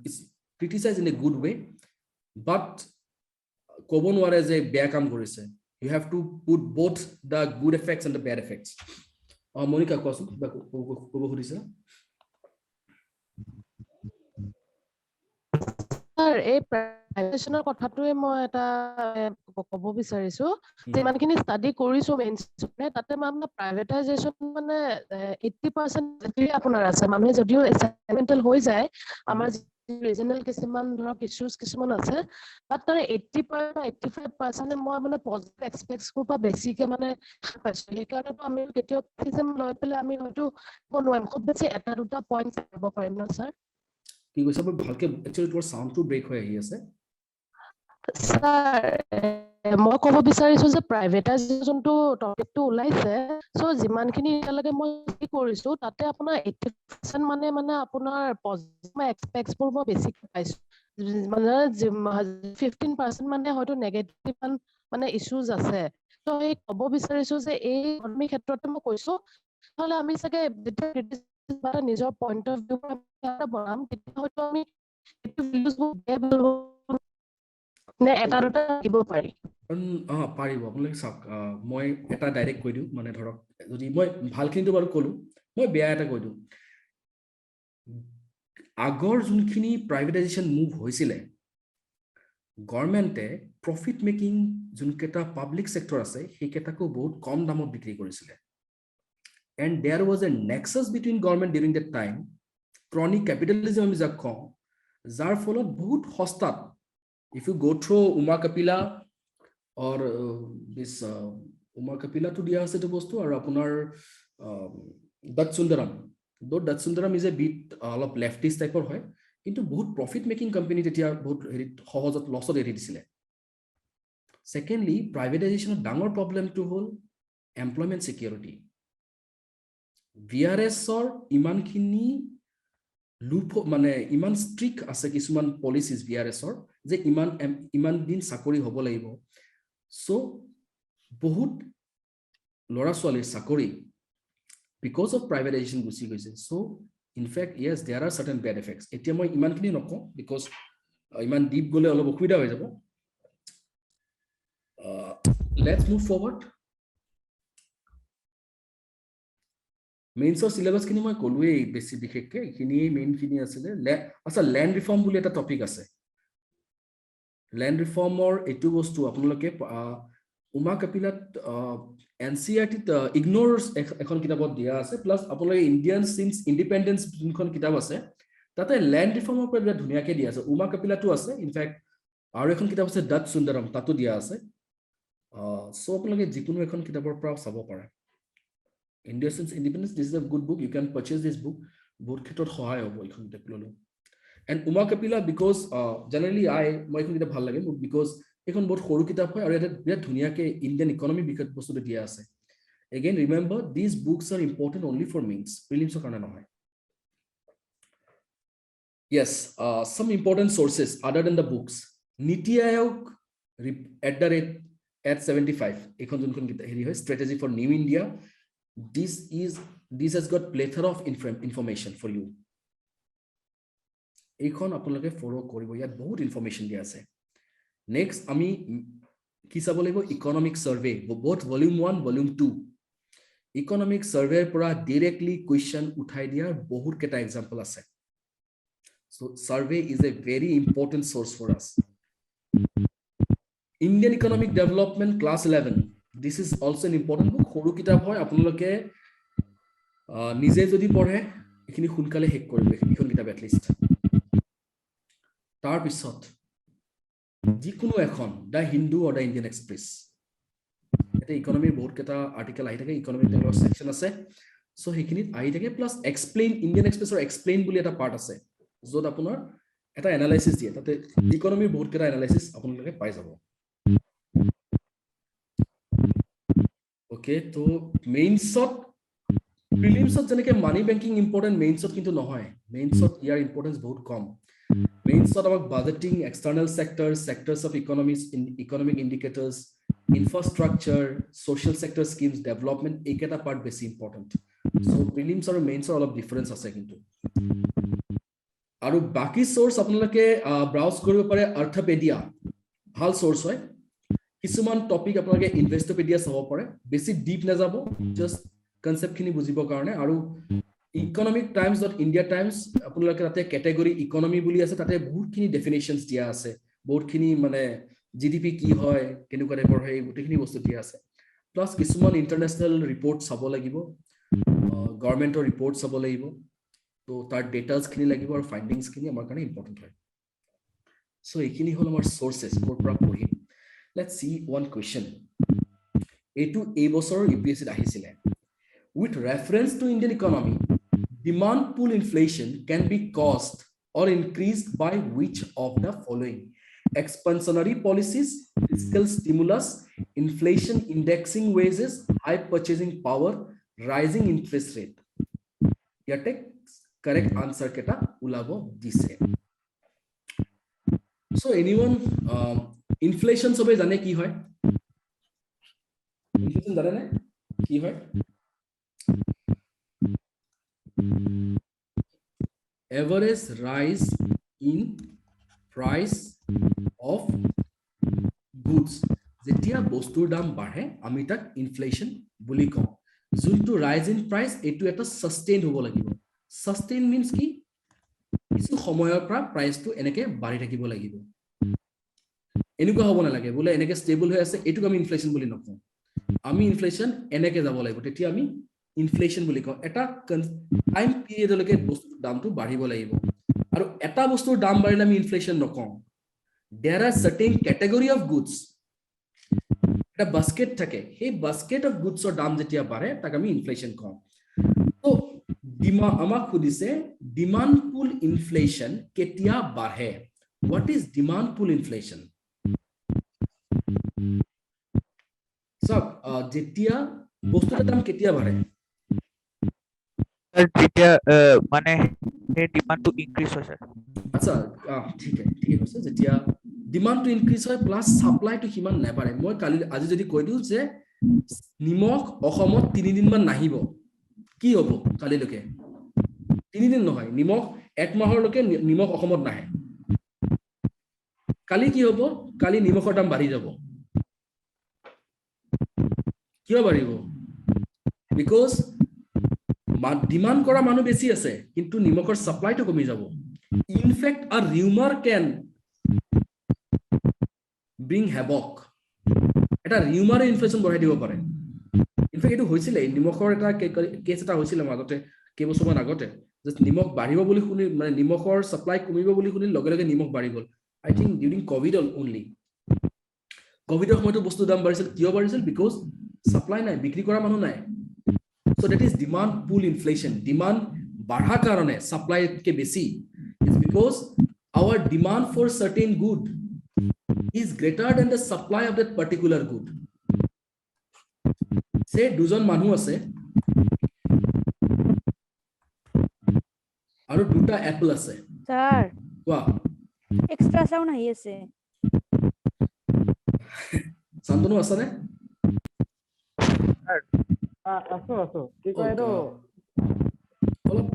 is criticized in a good way but kobo nware je beya kam korise you have to put both the good effects and the bad effects monica kosu kobo khudisa sir এই প্ৰাইভেটাইজেশনৰ কথাটোৱে মই এটা ক'ব বিচাৰিছো যে ইমানখিনি ষ্টাডি কৰিছো মেইনছনে তাতে মানে প্ৰাইভেটাইজেশন মানে 80% যদি আপোনাৰ আছে মানে যদিও এক্সপেৰিমেন্টাল হৈ যায় আমাৰ ৰিজনাল কিছুমান ধৰক ইস্যুজ কিছুমান আছে বাট তাৰ 80% মই মানে পজিটিভ এক্সপেক্টছ পৰা বেছিকে মানে পাইছো সেইকাৰণে আমি কেতিয়াও ক্ৰিটিছিজম লৈ পেলাই আমি হয়তো নোৱাৰিম খুব বেছি এটা দুটা পইণ্ট চাব পাৰিম না স্যাৰ কি কৈছে মই ভালকে একচুয়ালি তোৰ সাউন্ডটো ব্ৰেক হৈ আহি আছে স্যাৰ মই ক'ব বিচাৰিছো যে প্ৰাইভেটাইজেশনটো টপিকটো ওলাইছে সো যিমানখিনি এতিয়ালৈকে মই কি কৰিছো তাতে আপোনাৰ 80% মানে আপোনাৰ পজিটিভ এক্সপেক্টছবোৰ মই বেছিকৈ পাইছো মানে 15% মানে হয়তো নেগেটিভ মানে ইস্যুজ আছে তো এই ক'ব বিচাৰিছো যে এই ইকনমিক ক্ষেত্ৰতে মই কৈছো নহলে আমি চাগে যেতিয়া নিজৰ পইণ্ট অফ ভিউ পৰা বনাম তেতিয়া হয়তো আমি নে এটা দুটা দিব পাৰি পাৰিব আপোনালোকে চাওক মই এটা ডাইৰেক্ট কৈ দিওঁ মানে ধৰক যদি মই ভালখিনিটো বাৰু ক'লো মই বেয়া এটা কৈ দিওঁ আগৰ যোনখিনি প্ৰাইভেটাইজেশ্যন মুভ হৈছিলে গভৰ্ণমেণ্টে প্ৰফিট মেকিং যোনকেইটা পাব্লিক সেক্টৰ আছে সেইকেইটাকো বহুত কম দামত বিক্ৰী কৰিছিলে and there was a nexus between government during that time. Crony capitalism is a con. Jar folot bahut hostat. If you go through Uma Kapila or this Uma Kapila to dia ase to bostu aru apunar Dat Sundaram. Though Dat Sundaram is a bit of leftist type or hoy, into bahut profit making company tetia bahut hohojot lossot eri disile. Secondly, privatization of dangor problem to hol employment security. VRS or iman khini loop mane iman strict ase kisuman policies VRS or je iman din sakori hobo laibo. So bahut lora swalir sakori because of privatization gusi goise. So in fact, yes, there are certain bad effects. Etia moi iman khini noko because iman deep gole olob okuida hoy jabo. Let's move forward. Main source syllabus kini moi kolue besi bikhekke kini main kini asile asa land reform buli eta topic ase. Land reform or etu bostu apnaloke Uma Kapilat NCERT ignores ekhon kitabot dia ase plus apnaloke Indian since independence jinkhon kitab ase tate land reform or pura dhunia ke dia ase. Uma Kapila tu ase, in fact aru ekhon kitab ase Dat Sundaram tatu dia ase. So apnaloke jikunu ekhon kitabor pra sabo pare. India since independence, this is a good book. You can purchase this book. And Uma Kapila, because generally because Indian economy again, remember these books are important only for mains. Yes, some important sources other than the books. Niti Aayog @75 strategy for New India. This has got plethora of information for you. Ekhon apnaloke follow koribo, yat bahut information dia ase. Next ami ki sabo laibo economic survey, both volume 1 volume 2. Economic survey pura directly question uthai dia bahut keta example ase. So survey is a very important source for us. Indian economic development class 11. This is also an important book. Horu kitab hoy apnaloke nije jodi pore ekhini hunkale hek koribe ekhon kitab at least. Tar pisot jikuno ekhon The Hindu or The Indian Express. Eta economy board keta article ahi thake, economic development section ase. So hekinit ahi thake plus explain Indian Express or explain buli eta part ase. Jod apunar eta analysis diye tate economy board keta analysis apnaloke pai jabo. Okay, so main shot prelims shot janeke money banking important, main shot kintu nohoy. Main shot here importance bahut kom. Main shot about budgeting, external sectors of economies, in economic indicators, infrastructure, social sector schemes, development eketa part besi important. So prelims or main shot all of difference ase kintu. Aru baki source apnaloke browse koribo pare Arthopedia. Bhal source hoy. Kisuman topic apnaloke Investopedia sabo pare, besi deep na jabo, just concept khini bujibo karone. Aru economic times.india times apnaloke tate category economy buli ase, tate bahut khini definitions dia ase, bahut khini mane GDP ki hoy kenuka type or hoy gotekhini bostu dia ase. Plus kisuman international report sabo lagibo, government or report sabo lagibo, to tar data khini lagibo aru findings khini amar kane important hoy. So ekhini hol amar sources for pra pori. Let's see one question. A2 Abosor UPSC ahisile. With reference to Indian economy, demand pull inflation can be caused or increased by which of the following? Expansionary policies, fiscal stimulus, inflation indexing wages, high purchasing power, rising interest rate. Yate correct answer keta ulabo dise. So anyone inflation sobe jane ki hoy? Inflation jane na ki hoy? Average rise in price of goods. Jetia bostur dam badhe ami tak inflation buli kom. Juntu rise in price etu eta sustained hobo lagibo. Sustained means ki kichu samoyor pra price tu eneke bari thakibo lagibo. Enuka hobo na lage bole eneke stable hoy ase etu ami inflation boli nokko. Ami inflation eneke jabo lagibo, tetia ami inflation বুলি কওঁ এটা টাইম পিৰিয়ডলৈকে বস্তুৰ দামটো বাঢ়িব লাগিব আৰু এটা বস্তুৰ দাম বাঢ়িলে আমি ইনফ্লেশ্যন নকওঁ there are certain category of goods এটা বাস্কেট থাকে সেই বাস্কেট অফ গুডছৰ দাম যেতিয়া বাঢ়ে তাক আমি ইনফ্লেশ্যন কওঁ তো আমাক সুধিছে ডিমান্ড পুল ইনফ্লেশ্যন কেতিয়া বাঢ়ে what is demand pull inflation সব যেতিয়া বস্তুৰ দাম কেতিয়া বাঢ়ে যেতিয়া মানে সেই ডিমান্ডটো ইনক্ৰিজ হয় স্যাৰ আচ্ছা ঠিক আছে যেতিয়া ডিমান্ডটো ইনক্ৰিজ হয় প্লাস সাপ্লাইটো কিমান নাবাঢ়ে মই কালি আজি যদি কৈ দিও যে নিমখ অসমত 3 দিন মান নাহিব কি হ'ব কালিলৈকে 3 দিন নহয় নিমখ এক মাহৰলৈকে নিমখ অসমত নাহে কালি কি হ'ব কালি নিমখৰ দাম বাঢ়ি যাব কিয় বাঢ়িব বিকজ ডিমান্ড কৰা মানুহ বেছি আছে কিন্তু নিমখৰ সাপ্লাইটো কমি যাব in fact a rumor can bring havoc এটা রিউমারে ইনফ্লেশন বঢ়াই দিব পাৰে ইনফ্যাক্ট এটো হৈছিল নিমখৰ এটা কেছ এটা হৈছিল মাজতে কেইবছৰমান আগতে যে নিমখ বাঢ়িব বুলি শুনি মানে নিমখৰ সাপ্লাই কমিব বুলি শুনি লগে লগে নিমখ বাঢ়ি গল আই থিংক ডিউৰিং কোভিড অনলি কোভিডৰ সময়তো বস্তুৰ দাম বাঢ়িছিল কিয় বাঢ়িছিল বিকজ সাপ্লাই নাই বিক্ৰী কৰা মানুহ নাই so that is demand pull inflation demand বাঢ়া কাৰণে সাপ্লাই কে বেছি is because our demand for certain good is greater than the supply of that particular good say দুজন মানুহ আছে আৰু দুটা এপল আছে স্যাৰ কোৱা এক্সট্রা সাউন্ড আহি আছে শান্তনু আছে নে আছো কি কয় এটো অলপ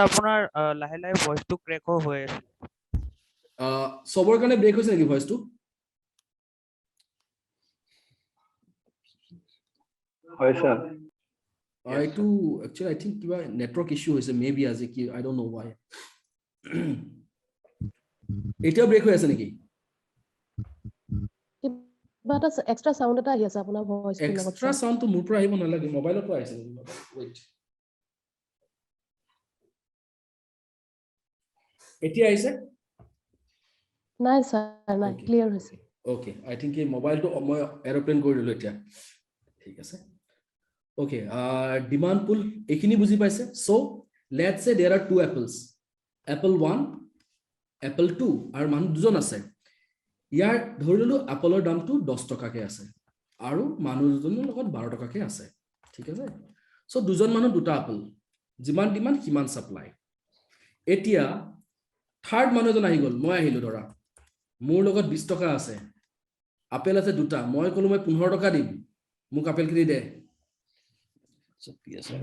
আপোনাৰ লাহে লাহে ভয়েসটো ক্ৰেক হৈ আছে সবৰ কাৰণে ব্ৰেক হৈছে নেকি ভয়েসটো হয় স্যাৰ এইটো একচুয়ালি আই থিংক কিবা নেটৱৰ্ক ইস্যু হৈছে মেবি আজি কি আই ডোন্ট নো why এটা ব্ৰেক হৈ আছে নেকি কিবা এটা এক্সট্ৰা সাউন্ড এটা আহি আছে আপোনাৰ ভয়েসৰ লগত এক্সট্ৰা সাউন্ডটো মোৰ পৰা আহিব নালাগে মোবাইলৰ পৰা আহিছে ওয়েট এতিয়া আহিছে নাই স্যাৰ নাই ক্লিয়াৰ হৈছে ওকে আই থিংক এই মোবাইলটো মই এৰোপ্লেন কৰি দিলো এতিয়া ঠিক আছে ওকে ডিমান্ড পুল এইখিনি বুজি পাইছে so let's say there are two apples apple 1 apple 2 আৰু মানুহ দুজন আছে ইয়াৰ ধৰিলো এপলৰ দামটো 10 টকাকে আছে আৰু মানুহ দুজনৰ লগত 12 টকাকে আছে ঠিক আছে সো দুজন মানুহ দুটা এপল যিমান ডিমান্ড কিমান সাপ্লাই এতিয়া থাৰ্ড মানুহ এজন আহি গল মই আহিলো ধৰা মোৰ লগত 20 টকা আছে আপেল আছে দুটা মই কলো মই 15 টকা দিম মোক আপেল কিনি দে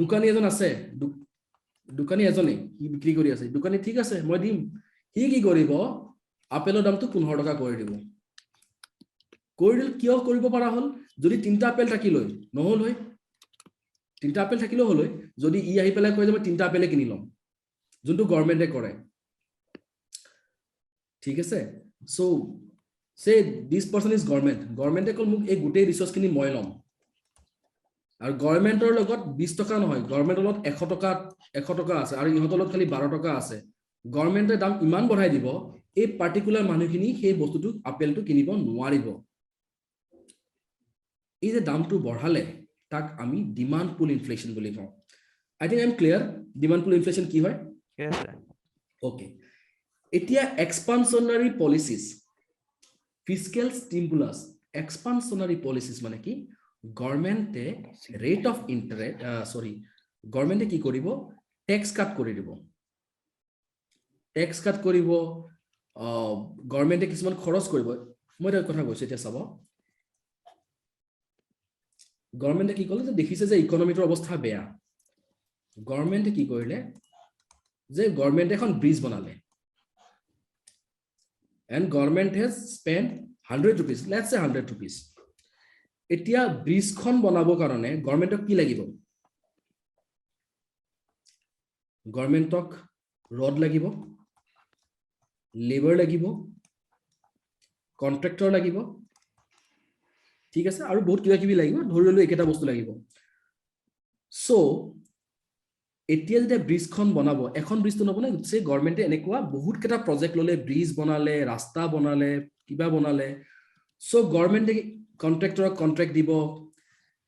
দোকানী এজন আছে দোকানী এজনে কি বিক্ৰী কৰি আছে দোকানী ঠিক আছে মই দিম কি কি কৰিব আপেলৰ দামটো 15 টকা কৰি দিব কৰিল কিয় কৰিব পৰা হল যদি তিনটা আপেল থাকিলৈ নহল হয় তিনটা আপেল থাকিলো হল হয় যদি ই আহি পেলাই কয় যে মই তিনটা আপেলে কিনি লম যোনটো গভৰ্ণমেণ্টে কৰে ঠিক আছে so say this person is government কল মোক এই গুটেই ৰিসোৰ্স খিনি মই লম আৰু গভৰ্ণমেণ্টৰ লগত 20 টকা নহয় গভৰ্ণমেণ্টৰ লগত 100 টকা আছে আৰু ইহঁতৰ লগত খালি 12 টকা আছে গভৰ্ণমেণ্টে দাম ইমান বঢ়াই দিব এই পাৰ্টিকুলাৰ মানুহখিনি সেই বস্তুটো আপেলটো কিনিব নোৱাৰিব এই যে দামটো বঢ়ালে তাক আমি ডিমান্ড পুল ইনফ্লেশ্যন বুলি কওঁ I think I am clear demand pull inflation কি হয় yes sir ওকে এতিয়া expansionary policies fiscal stimulus expansionary policies মানে কি গভৰ্ণমেণ্টে ৰেট অফ ইন্টাৰেষ্ট গভৰ্ণমেণ্টে কি কৰিব ট্যাক্স কাট কৰি দিব ট্যাক্স কাট কৰিব গভৰ্ণমেণ্টে কিছুমান খৰচ কৰিব মই এটা কথা কৈছো এতিয়া চাব গভৰ্ণমেণ্টে কি কৰিলে যে দেখিছে যে ইকনমিৰ অৱস্থা বেয়া গভৰ্ণমেণ্টে কি কৰিলে যে গভৰ্ণমেণ্টে এখন ব্ৰিজ বনালে and government has spent 100 rupees let's say 100 rupees এতিয়া ব্ৰিজ খন বনাব কাৰণে গভৰ্ণমেণ্টক কি লাগিব গভৰ্ণমেণ্টক ৰড লাগিব লেবাৰ লাগিব কন্ট্ৰাক্টৰ লাগিব ঠিক আছে আৰু বহুত কিবা কিবি লাগিব ধৰি ললো একেটা বস্তু লাগিব সো এতিয়া যেতিয়া ব্ৰিজখন বনাব এখন ব্ৰিজটো নবনাই যে গভৰ্ণমেণ্টে এনেকুৱা বহুত কেটা প্ৰজেক্ট ললে ব্ৰিজ বনালে ৰাস্তা বনালে কিবা বনালে সো গভৰ্ণমেণ্টে কন্ট্ৰাক্টৰক কন্ট্ৰাক্ট দিব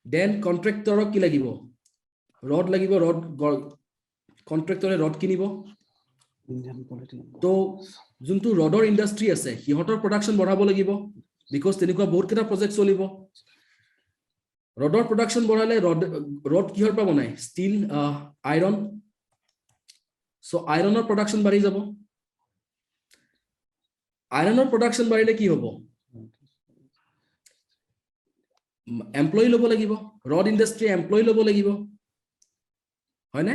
দেন কন্ট্ৰাক্টৰক কি লাগিব ৰড লাগিব ৰড কন্ট্ৰাক্টৰে ৰড কিনিব তো যোনটো ৰডৰ ইন্ডাষ্ট্ৰি আছে হিহঁতৰ প্ৰডাকশন বঢ়াব লাগিব বিকজ তেনেকুৱা বহুত কেটা প্ৰজেক্ট চলিব ৰডৰ প্ৰডাকশন বঢ়ালে ৰড কিহৰ পৰা বনায় ষ্টীল আইৰন সো আইৰনৰ প্ৰডাকশন বাঢ়ি যাব আইৰনৰ প্ৰডাকশন বাঢ়িলে কি হ'ব এমপ্লয়ি ল'ব লাগিব ৰড ইন্ডাষ্ট্ৰি এমপ্লয়ি ল'ব লাগিব হয় না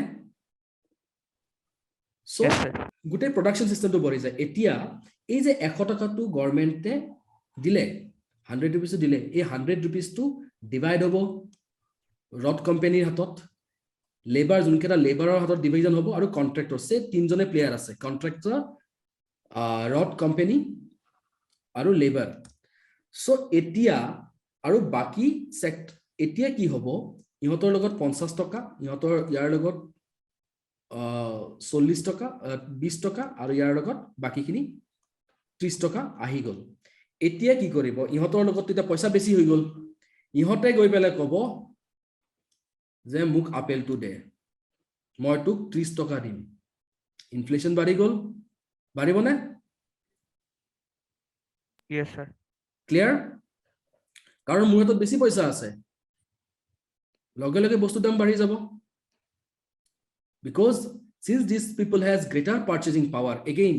সো গুটে প্ৰডাকশন সিস্টেমটো বঢ়ি যায় এতিয়া এই যে 100 টকাটো গভৰ্ণমেণ্টে দিলে 100 rupees দিলে এই 100 rupees টো ডিভাইড হ'ব ৰড কোম্পানীৰ হাতত লেবাৰ যোনকেটা লেবাৰৰ হাতত ডিভিজন হ'ব আৰু কন্ট্ৰাক্টৰ সে তিনজনে প্লেয়াৰ আছে কন্ট্ৰাক্টৰ ৰড কোম্পানী আৰু লেবাৰ সো এতিয়া আৰু বাকি সেক্ট এতিয়া কি হ'ব ইহঁতৰ লগত 50 টকা ইহঁতৰ ইয়াৰ লগত 40 টকা 20 টকা আৰু ইয়াৰ লগত বাকিখিনি 30 টকা আহি গল এতিয়া কি কৰিব ইহঁতৰ লগত তেতিয়া পইচা বেছি হৈ গল ইহঁতে গৈ পেলে ক'ব যে মুক আপেলটো দে মই তোক 30 টকা দিম ইনফ্লেশন বাঢ়ি গল বাঢ়িব না Yes, sir. ক্লিয়াৰ কাৰণ মোৰ হাতত বেছি পইচা আছে লগে লগে বস্তু দাম বাঢ়ি যাব because since these people has greater purchasing power again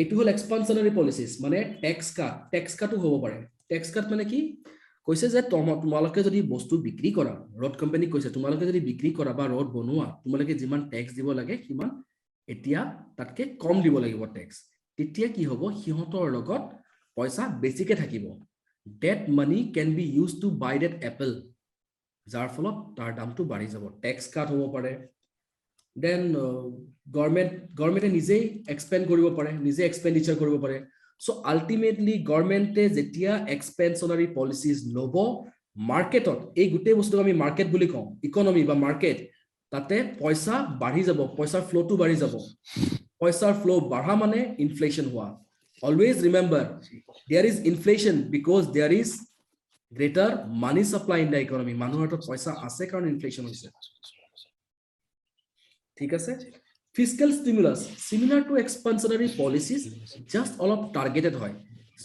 এটো হল expansionary policies মানে tax cut হ'ব পাৰে tax cut মানে কি কৈছে যে তোমালোকে যদি বস্তু বিক্ৰী কৰা ৰড কোম্পানী কৈছে তোমালোকে যদি বিক্ৰী কৰা বা ৰড বনোৱা তোমালোকে যিমান ট্যাক্স দিব লাগে সিমান এতিয়া তাতকে কম দিব লাগিব ট্যাক্স তেতিয়া কি হ'ব হিহঁতৰ লগত পইচা বেছিকে থাকিব that money can be used to buy that apple যাৰ ফলত তাৰ দামটো বাঢ়ি যাব ট্যাক্স কাট হ'ব পাৰে দেন গভৰ্ণমেণ্টে নিজেই এক্সপেন্ড কৰিব পাৰে নিজে এক্সপেন্ডিচাৰ কৰিব পাৰে সো আলটিমেটলি গভৰ্ণমেণ্টে যেতিয়া এক্সপেনশনাৰী পলিচিজ লব মাৰ্কেটত এই গুটে বস্তু আমি মাৰ্কেট বুলি কওঁ ইকোনমি বা মাৰ্কেট তাতে পইচা বাঢ়ি যাব পইচাৰ ফ্লোটো বাঢ়ি যাব পইচাৰ ফ্লো বাঢ়া মানে ইনফ্লেশন হোৱা always remember there is inflation because there is greater money supply in the economy মানুহৰ হাতত পইচা আছে কাৰণ ইনফ্লেশন হৈছে ঠিক আছে fiscal stimulus similar to expansionary policies just অলপ targeted হয়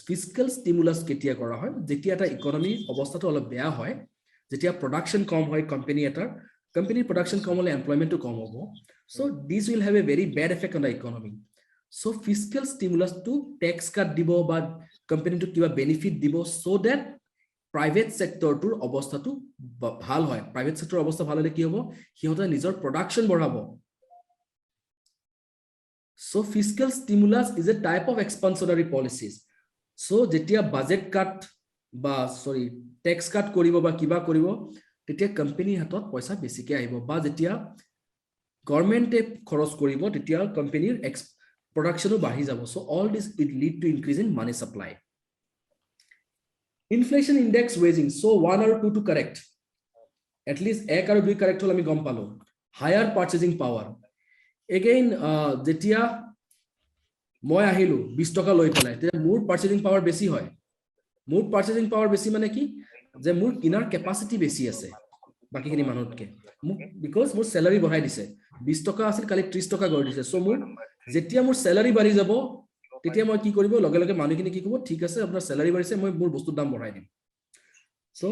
fiscal stimulus কেতিয়া কৰা হয় যেতিয়া এটা ইকোনমি অৱস্থাটো অলপ বেয়া হয় যেতিয়া প্ৰডাকশন কম হয় কোম্পানী production কম হলে এমপ্লয়মেন্টটো কম হ'ব so this will have a very bad effect on the economy so fiscal stimulus to tax cut দিব বা কোম্পানী to কিবা benefit দিব so that private sector টোৰ অৱস্থাটো ভাল হয় private sector অৱস্থা ভাল হলে কি হ'ব হিহঁতে নিজৰ production বঢ়াব so fiscal stimulus is a type of expansionary policies so যেতিয়া budget cut বা tax cut কৰিব বা কিবা কৰিব তেতিয়া কোম্পানীৰ হাতত পইচা বেছিকে আহিব বা যেতিয়া গভৰ্ণমেণ্টে খৰচ কৰিব তেতিয়া কোম্পানীৰ প্ৰডাকশনো বাঢ়ি যাব so all this it lead to increase in money supply inflation index raising so 1 or 2 to correct at least 1 আৰু 2 correct হল আমি গম পালো higher purchasing power again যেতিয়া মই আহিলো 20 টকা লৈ পেলাই তেতিয়া মোৰ purchasing power বেছি হয় মোৰ purchasing power বেছি মানে কি যে মোৰ কিনাৰ capacity বেছি আছে বাকিখিনি মানুহতকে because মোৰ salary বঢ়াই দিছে 20 টকা আছিল কালি 30 টকা কৰি দিছে so মোৰ যেতিয়া মোৰ salary বাঢ়ি যাব তেতিয়া মই কি কৰিব লগে লগে মানুহখিনি কি কৰিব ঠিক আছে আপোনাৰ salary বাঢ়িছে মই মোৰ বস্তুৰ দাম বঢ়াই দিম so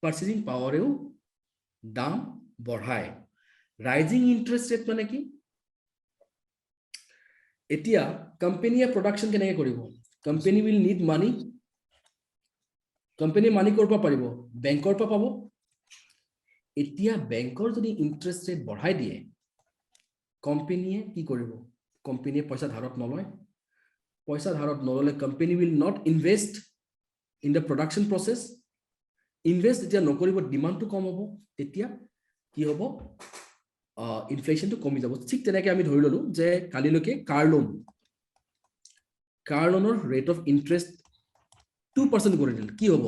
purchasing power এও দাম বঢ়ায় rising interest rate মানে কি এতিয়া কোম্পানীয়ে প্ৰডাকশন কেনেকৈ কৰিব company will need money company money কৰবা পাৰিব বেংকৰ পৰা পাব এতিয়া বেংকৰ যদি ইন্টাৰেষ্ট ৰেট বঢ়াই দিয়ে কোম্পানীয়ে কি কৰিব কোম্পানীয়ে পইচা ধাৰত নলয় পইচা ধাৰত নললে company will not invest in the production process invest যেতিয়া নকৰিব ডিমান্ডটো কম হ'ব তেতিয়া কি হ'ব ইনফ্লেশনটো কমি যাব ঠিক তেনেকৈ আমি ধৰি ললো যে কালিলৈকে কাৰ লোনৰ ৰেট অফ ইন্টাৰেষ্ট 2% কৰি দিল কি হ'ব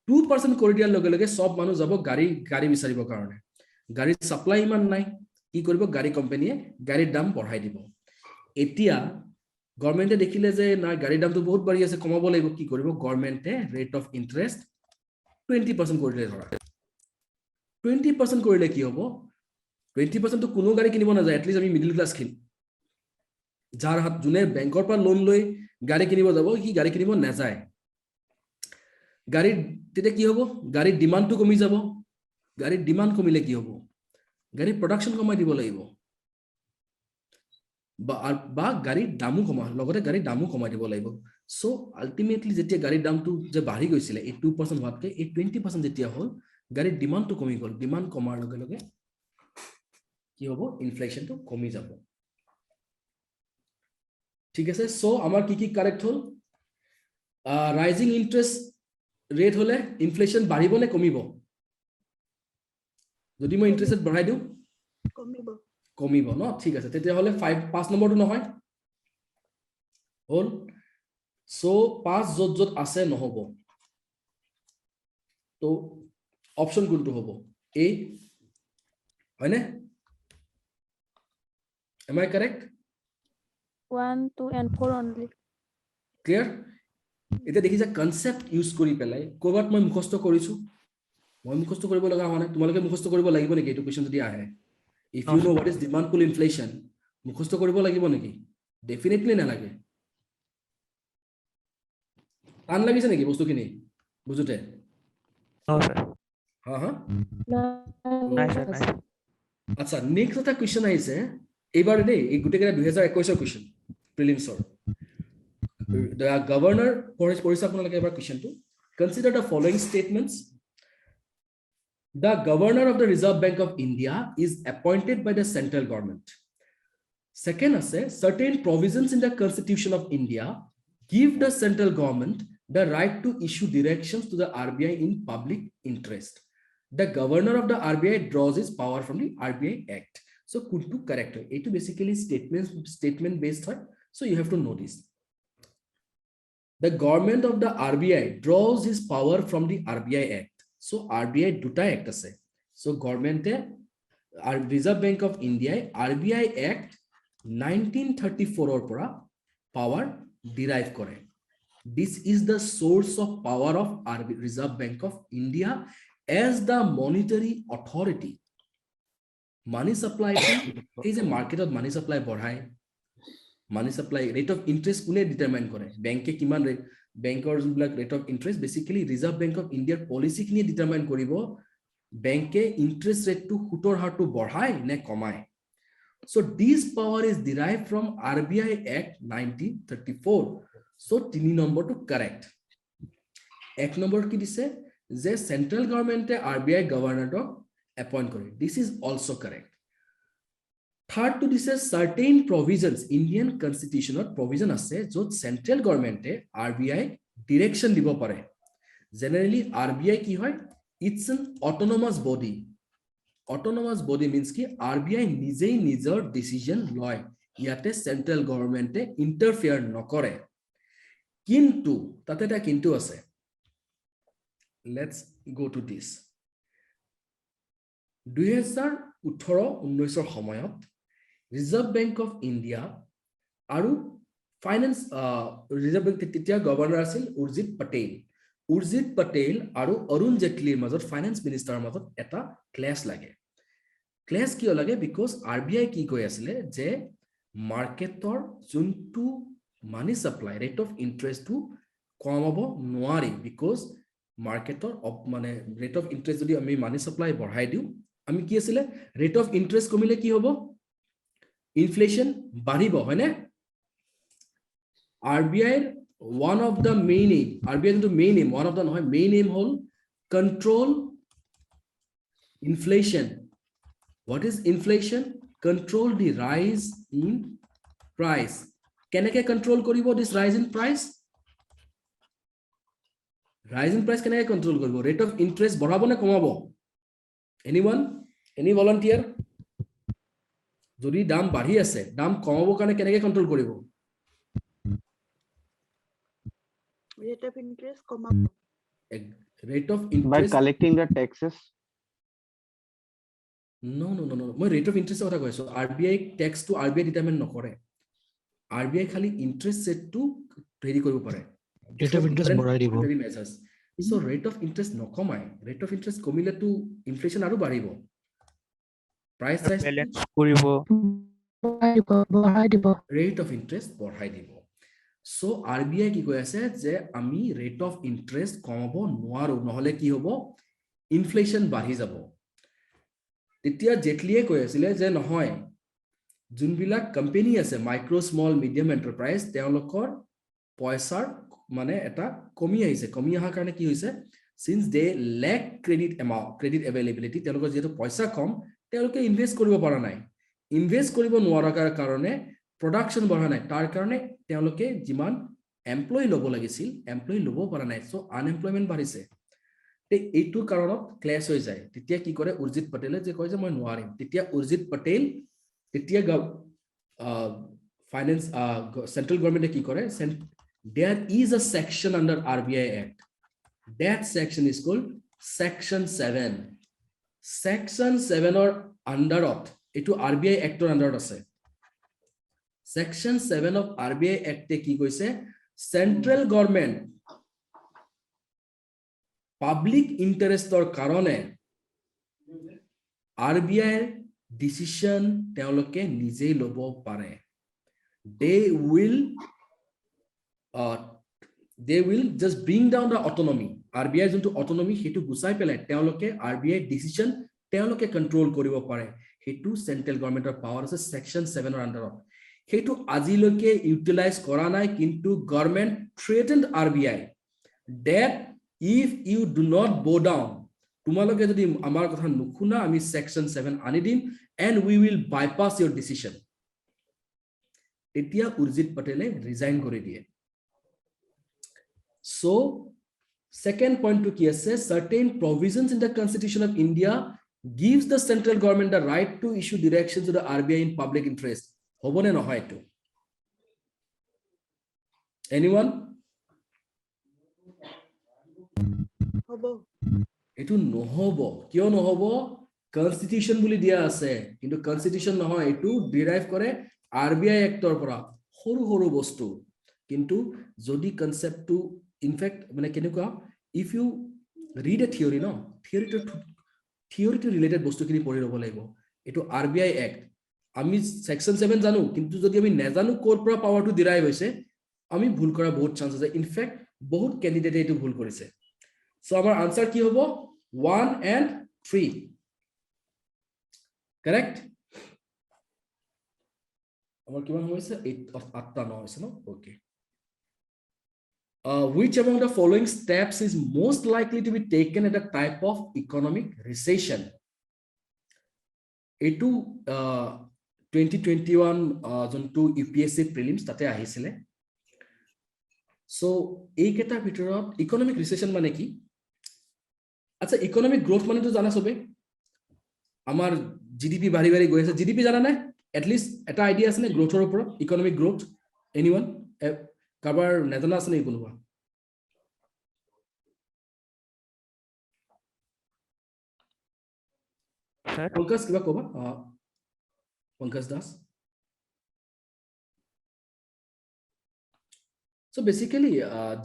2% কৰি দিয়াৰ লগে লগে সব মানুহ যাব গাড়ী বিচাৰিব কাৰণে গাড়ীৰ সাপ্লাই ইমান নাই কি কৰিব গাড়ী কোম্পানীয়ে গাড়ীৰ দাম বঢ়াই দিব এতিয়া গভৰ্ণমেণ্টে দেখিলে যে না গাড়ীৰ দামটো বহুত বাঢ়ি আছে কমাব লাগিব কি কৰিব গভৰ্ণমেণ্টে ৰেট অফ ইন্টাৰেষ্ট 20% কৰি দিলে ধৰা 20% কৰিলে কি হ'ব 20% তো কোনো গাড়ী কিনিব নাযায় এটলিষ্ট আমি মিডল ক্লাছ কিন যাৰ হাত জুনে বেংকৰ পৰা লোন লৈ গাড়ী কিনিব যাব কি গাড়ী কিনিব নাযায় গাড়ী তেতে কি হ'ব গাড়ীৰ ডিমান্ডটো কমি যাব গাড়ীৰ ডিমান্ড কমিলে কি হ'ব গাড়ীৰ প্ৰডাকশন কমাই দিব লাগিব বা গাড়ীৰ দামো কমা লগতে গাড়ীৰ দামো কমাই দিব লাগিব সো আলটিমেটলি যেতিয়া গাড়ীৰ দামটো যে বাঢ়ি গৈছিল এই 2% হোৱাতকে এই 20% যেতিয়া হ'ল গাড়ীৰ ডিমান্ডটো কমি গ'ল ডিমান্ড কমাৰ লগে লগে কি হ'ব ইনফ্লেশনটো কমি যাব ঠিক আছে সো আমাৰ কি কাৰেক্ট হ'ল ৰাইজিং ইন্টাৰেষ্ট ৰেট হলে ইনফ্লেশন বাঢ়িব নে কমিব যদি মই ইন্টাৰেষ্ট বঢ়াই দিওঁ কমিব ন ঠিক আছে তেতিয়া হলে 5 নম্বৰটো নহয় হল সো 5 যত আছে নহব তো অপশন কোনটো হ'ব এ হয়নে am I correct 1 2 and 4 only clear এটা দেখিছা কনসেপ্ট ইউজ কৰি পেলাই কোবাত মই মুখস্থ কৰিছো মই মুখস্থ কৰিব লগা হোৱা নাই তোমালোকে মুখস্থ কৰিব লাগিব নেকি এইটো কোৱেশ্চন যদি আহে if you know what is demand pull inflation মুখস্থ কৰিব লাগিব নেকি ডেফিনেটলি নালাগে টান লাগিছে নেকি বস্তুখিনি বুঝুতে নো স্যার হা নাই স্যার নাই আচ্ছা নেক্সট এটা কোৱেশ্চন আহিছে এইবাৰ দেই এই গুটেকেটা 2021 ৰ কোৱেশ্চন প্ৰিলিমছৰ the governor পঢ়িছা আপোনালোকে এবাৰ কোৱেশ্চনটো consider the following statements the governor of the Reserve Bank of India is appointed by the central government second ase certain provisions in the Constitution of India give the central government the right to issue directions to the RBI in public interest the governor of the RBI draws his power from the RBI Act so kuntu correct etu basically statement based hoy so you have to know this the government of the RBI draws his power from the RBI Act so RBI duta act ase so government Reserve Bank of India RBI Act 1934 or pora power derive kore this is the source of power of Reserve Bank of India as the monetary authority money supply is a market of money supply borhai money supply rate of interest kune determine kore bank ke kiman rate bankers black rate of interest basically Reserve Bank of India policy kini determine koribo bank ke interest rate to hutor har to borhai ne komai so this power is derived from RBI Act 1934 so 3 number to correct 1 number ki dise je central government e RBI governor to appoint kore this is also correct third to this is certain provisions Indian constitution or provision ase jot central government e RBI direction dibo pare generally RBI ki hoy it's an autonomous body means ki RBI নিজেই নিজৰ decision লয় ইয়াতে central government e interfere নকৰে কিন্তু তাতে এটা কিন্তু আছে let's go to this 2018-19 সময়ত Reserve Bank of India আৰু ফাইনান্স ৰিজাৰ্ভ বেংক তেতিয়া গভৰ্ণৰ আছিল উৰ্জিত পটেল আৰু অৰুণ জেটলিৰ মাজত ফাইনান্স মিনিষ্টাৰৰ মাজত এটা ক্লেশ লাগে ক্লেশ কিয় লাগে বিকজ RBI কি কৈ আছিল যে মাৰ্কেটৰ যোনটো মানি সাপ্লাই ৰেট অফ ইন্টাৰেষ্টটো কমাব নোৱাৰি বিকজ মাৰ্কেটৰ মানে ৰেট অফ ইন্টাৰেষ্ট যদি আমি মানি সাপ্লাই বঢ়াই দিও আমি কি আছিল ৰেট অফ ইন্টাৰেষ্ট কমিলে কি হ'ব inflation baribo hoy na RBI one of the main aim RBI to main aim one of the main aim hol control inflation what is inflation control the rise in price keneke control koribo this rise in price keneke control koribo rate of interest barabo na komabo anyone any volunteer যদি দাম বাঢ়ি আছে দাম কমাবৰ কাৰণে কেনেকৈ কন্ট্ৰোল কৰিব rate of interest কমাব rate of By interest collecting the taxes. no মই rate of interest কথা কৈছো RBI tax to RBI determine নকৰে RBI খালি interest rate to হেৰি কৰিব পাৰে rate of interest বঢ়াই দিব so rate of interest নকমাই rate of interest কমিলে to inflation আৰু বাঢ়িব price rise balance কৰিব বঢ়াই দিব rate of interest বঢ়াই দিব so RBI কি কৈ আছে যে আমি rate of interest কমাব নোৱাৰো নহলে কি হ'ব inflation বাঢ়ি যাব তেতিয়া জেটলিয়ে কৈ আছিল যে নহয় যোনবিলাক কোম্পানী আছে মাইক্ৰো স্মল মিডিয়াম এন্টাৰপ্ৰাইজ তেওঁলোকৰ পইচাৰ মানে এটা কমি আহিছে কমি অহাৰ কাৰণে কি হৈছে since they lake credit availability তেওঁলোকৰ যেটো পইচা কম তেওঁলোকে ইনভেস্ট কৰিব পৰা নাই ইনভেস্ট কৰিব নোৱাৰাৰ কাৰণে প্ৰডাকশন বঢ়া নাই তাৰ কাৰণে তেওঁলোকে যিমান এমপ্লয়ি ল'ব লাগিছিল এমপ্লয়ি ল'ব পৰা নাই সো আনএমপ্লয়মেন্ট বাঢ়িছে তে এইটো কাৰণত ক্লেশ হৈ যায় তেতিয়া কি কৰে উৰ্জিত পটেলে যে কয় যে মই নোৱাৰিম তেতিয়া উৰ্জিত পটেল তেতিয়া ফাইনান্স সেন্ট্রাল গভর্নমেন্টে কি করে there is a section under RBI Act that section is called section 7 section 7 or under etu RBI Act or under আছে section 7 of RBI Act e ki koise central government public interest or karone RBI decision তেওঁলোকে নিজে লব পাৰে they will just bring down the autonomy RBI যোনটো autonomy হেতু গুছাই পেলাই তেওঁলোকে RBI decision তেওঁলোকে control কৰিব পাৰে হেতু central government of power আছে section 7 or under হেতু আজিলৈকে utilize কৰা নাই কিন্তু government threatened RBI that if you do not bow down তোমালোকে যদি আমাৰ কথা নুশুনা আমি section 7 আনি দিম and we will bypass your decision এতিয়া উৰ্জিত পটেলে ৰিজাইন কৰি দিয়ে so second point to কি আছে certain provisions in the constitution of India gives the central government the right to issue directions to the RBI in public interest হবনে নহয় এটো anyone হ'ব এটো নহব কিয় নহব কনস্টিটিউশন বুলি দিয়া আছে কিন্তু কনস্টিটিউশন নহয় এটো ডিৰাইভ কৰে RBI এক্টৰ পৰা সৰু সৰু বস্তু কিন্তু যদি কনসেপ্ট টু ইনফ্যাক্ট মানে কেনেকুৱা if you read a theory ন থিওৰি টু ৰিলেটেড বস্তুখিনি পঢ়ি ল'ব লাগিব এটো RBI এক্ট আমি সেকশন 7 জানো কিন্তু যদি আমি নেজানো কোৰ পৰা পাৱাৰটো ডিৰাইভ হৈছে আমি ভুল কৰা বহুত চান্স আছে ইনফ্যাক্ট বহুত ক্যান্ডিডেটে এটো ভুল কৰিছে সো আমাৰ আনসাৰ কি হ'ব 1 and 3 correct আমাৰ কিমান হৈছে 8 of 8 ন হৈছে ন okay which among the following steps is most likely to be taken at a type of economic recession etu 2021 jontu UPSC prelims tate ahisile so ei keta bitorat economic recession mane ki acha economic growth mane to jana sobe amar GDP bari bari goi ase GDP jana nai at least eta idea আছে না গ্ৰোথৰ ওপৰত ইকোনমিক গ্ৰোথ এনিওয়ান কাবাৰ নেজানা আছে নে কোনোবা স্যাৰ পঙ্কজ কিবা কবা পঙ্কজ দাস সো বেসিক্যালি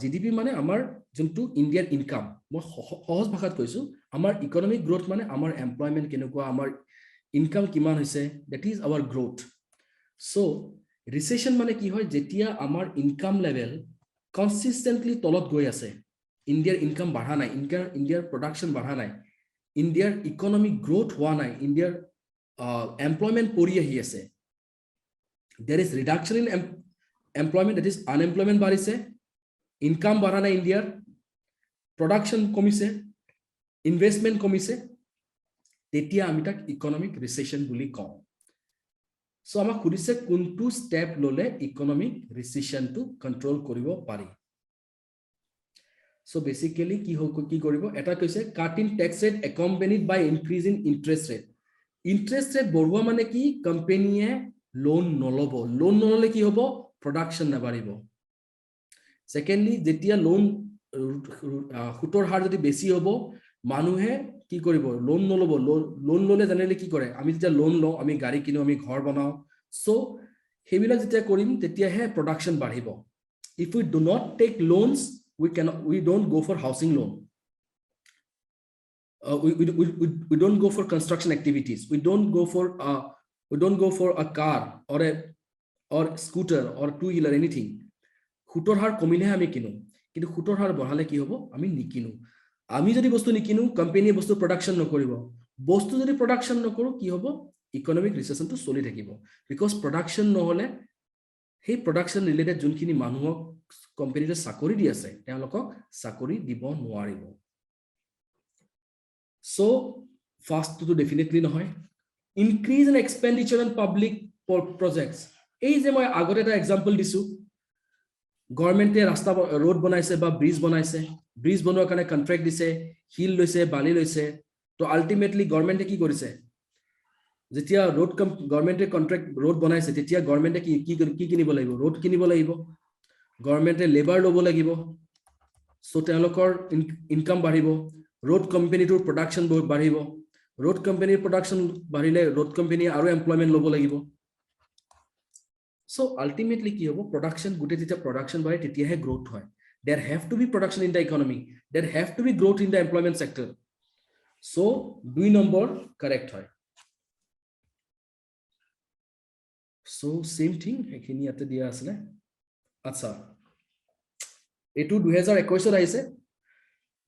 জিডিপি মানে আমাৰ যোনটো ইন্ডিয়ান ইনকাম মই সহজ ভাষাত কৈছো আমাৰ ইকোনমিক গ্ৰোথ মানে আমাৰ এমপ্লয়মেন্ট কেনেকুৱা আমাৰ ইনকাম কিমান হৈছে that is our growth so recession মানে কি হয় যেতিয়া আমাৰ ইনকাম লেভেল কনসিস্টেন্টলি তলত গৈ আছে ইন্ডিয়াৰ ইনকাম বাঢ়া নাই ইন্ডিয়াৰ প্ৰডাকশন বাঢ়া নাই ইন্ডিয়াৰ ইকোনমিক গ্ৰোথ হোৱা নাই ইন্ডিয়াৰ এমপ্লয়মেন্ট পৰি আহি আছে there is reduction in employment that is unemployment বাঢ়িছে ইনকাম বাঢ়া নাই ইন্ডিয়াৰ প্ৰডাকশন কমিছে ইনভেষ্টমেন্ট কমিছে তেতিয়া আমি তাক ইকোনমিক রিসেশন বুলি কওঁ সো আমাক খুদিছে কোনটো স্টেপ ললে ইকোনমিক রিসেশন টু কন্ট্রোল কৰিব পাৰি সো বেসিক্যালি কি কৰিব এটা কৈছে কাট in tax rate accompanied by increase in interest rate বঢ়োৱা মানে কি কোম্পানীয়ে লোন নলব লোন নললে কি হ'ব প্ৰডাকশন নাবাঢ়িব Secondly, যেতিয়া লোন সুতৰ হাৰ যদি বেছি হ'ব মানুহে কি কৰিব লোন নলব লোন ললে জেনেৰেলি কি কৰে আমি যেতিয়া লোন লওঁ আমি গাড়ী কিনো আমি ঘৰ বনাও সো হেবিলা যেতিয়া কৰিম তেতিয়াহে প্ৰডাকশন বাঢ়িব if we do not take loans we don't go for housing loan we don't go for construction activities we don't go for a car or scooter or two wheeler anything সুতৰ হাৰ কমিলেহে আমি কিনো কিন্তু সুতৰ হাৰ বঢ়ালে কি হ'ব আমি নিকিনো আমি যদি বস্তু নিকিনো কোম্পানী বস্তু প্ৰডাকশন নকৰিব বস্তু যদি প্ৰডাকশন নকৰো কি হ'ব ইকোনমিক ৰিসেশনটো চলি থাকিব বিকজ প্ৰডাকশন নহলে সেই প্ৰডাকশন ৰিলেটেড যোনখিনি মানুহক কোম্পানীৰে চাকৰি দি আছে তেওঁলোকক চাকৰি দিব নোৱাৰিব সো ফাৰ্স্ট টু ডেফিনেটলি নহয় ইনক্ৰিজ ইন এক্সপেন্ডিচাৰ অন পাব্লিক প্ৰজেক্টস এই যে মই আগতে এটা এক্সাম্পল দিছো গভৰ্ণমেণ্টে ৰাস্তা ৰোড বনাইছে বা ব্ৰিজ বনাইছে ব্ৰিজ বনোৱাৰ কাৰণে কন্ট্ৰাক্ট দিছে হিল লৈছে বালি লৈছে তো আলটিমেটলি গভৰ্ণমেণ্টে কি কৰিছে যেতিয়া ৰোড গভৰ্ণমেণ্টে কন্ট্ৰাক্ট ৰোড বনাইছে তেতিয়া গভৰ্ণমেণ্টে কি কিনিব লাগিব ৰোড কিনিব লাগিব গভৰ্ণমেণ্টে লেবাৰ ল'ব লাগিব সো তেওঁলোকৰ ইনকাম বাঢ়িব ৰোড কোম্পানীটোৰ প্ৰডাকশন বাঢ়িব ৰোড কোম্পানীৰ প্ৰডাকশন বাঢ়িলে ৰোড কোম্পানী আৰু এমপ্লয়মেন্ট ল'ব লাগিব So ultimately কি হ'ব production গুটে যেতিয়া production বাঢ়ে তেতিয়াহে growth হয় there have to be production in the economy there have to be growth in the employment sector so 2 number correct হয় so same thing এখিনি ইয়াতে দিয়া আছে আচ্ছা এটো 2021 আহিছে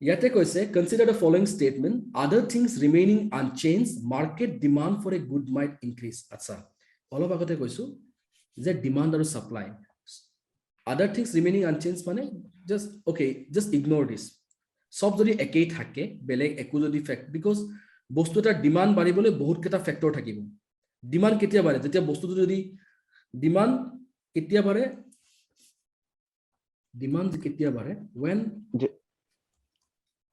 ইয়াতে কৈছে consider the following statement other things remaining unchanged market demand for a good might increase আচ্ছা অলপ আগতে কৈছো যে demand or supply other things remaining unchanged মানে just ignore this সব যদি একেই থাকে বেলেগ একো যদি ফ্যাক্ট বিকজ বস্তু এটা ডিমান্ড বাঢ়িবলৈ বহুত কেটা ফ্যাক্টৰ থাকিব ডিমান্ড কেতিয়া বাঢ়ে যেতিয়া বস্তুটো যদি ডিমান্ড কেতিয়া বাঢ়ে when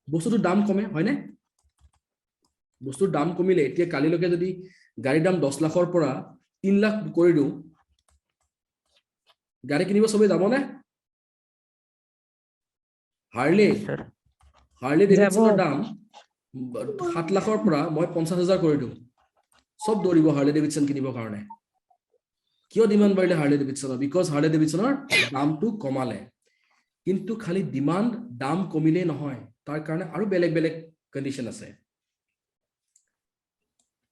বস্তুটোৰ দাম কমে হয় নে বস্তুৰ দাম কমিলে এতিয়া কালিলৈকে যদি গাড়ীৰ দাম 10 লাখৰ পৰা 3 লাখ কৰি দিও গাড়ী কিনিব সবে যাব না হাৰ্লে ডেভিডসনৰ দাম 7 লাখৰ পৰা মই 50,000 কৰি দিও সব দৌৰিব হাৰ্লে ডেভিডসন কিনিবৰ কাৰণে কিয় ডিমান্ড বাঢ়িলে হাৰ্লে ডেভিডসনৰ বিকজ হাৰ্লে ডেভিডসনৰ দামটো কমালে কিন্তু খালি ডিমান্ড দাম কমিলে নহয় তাৰ কাৰণে আৰু বেলেগ বেলেগ কন্ডিশন আছে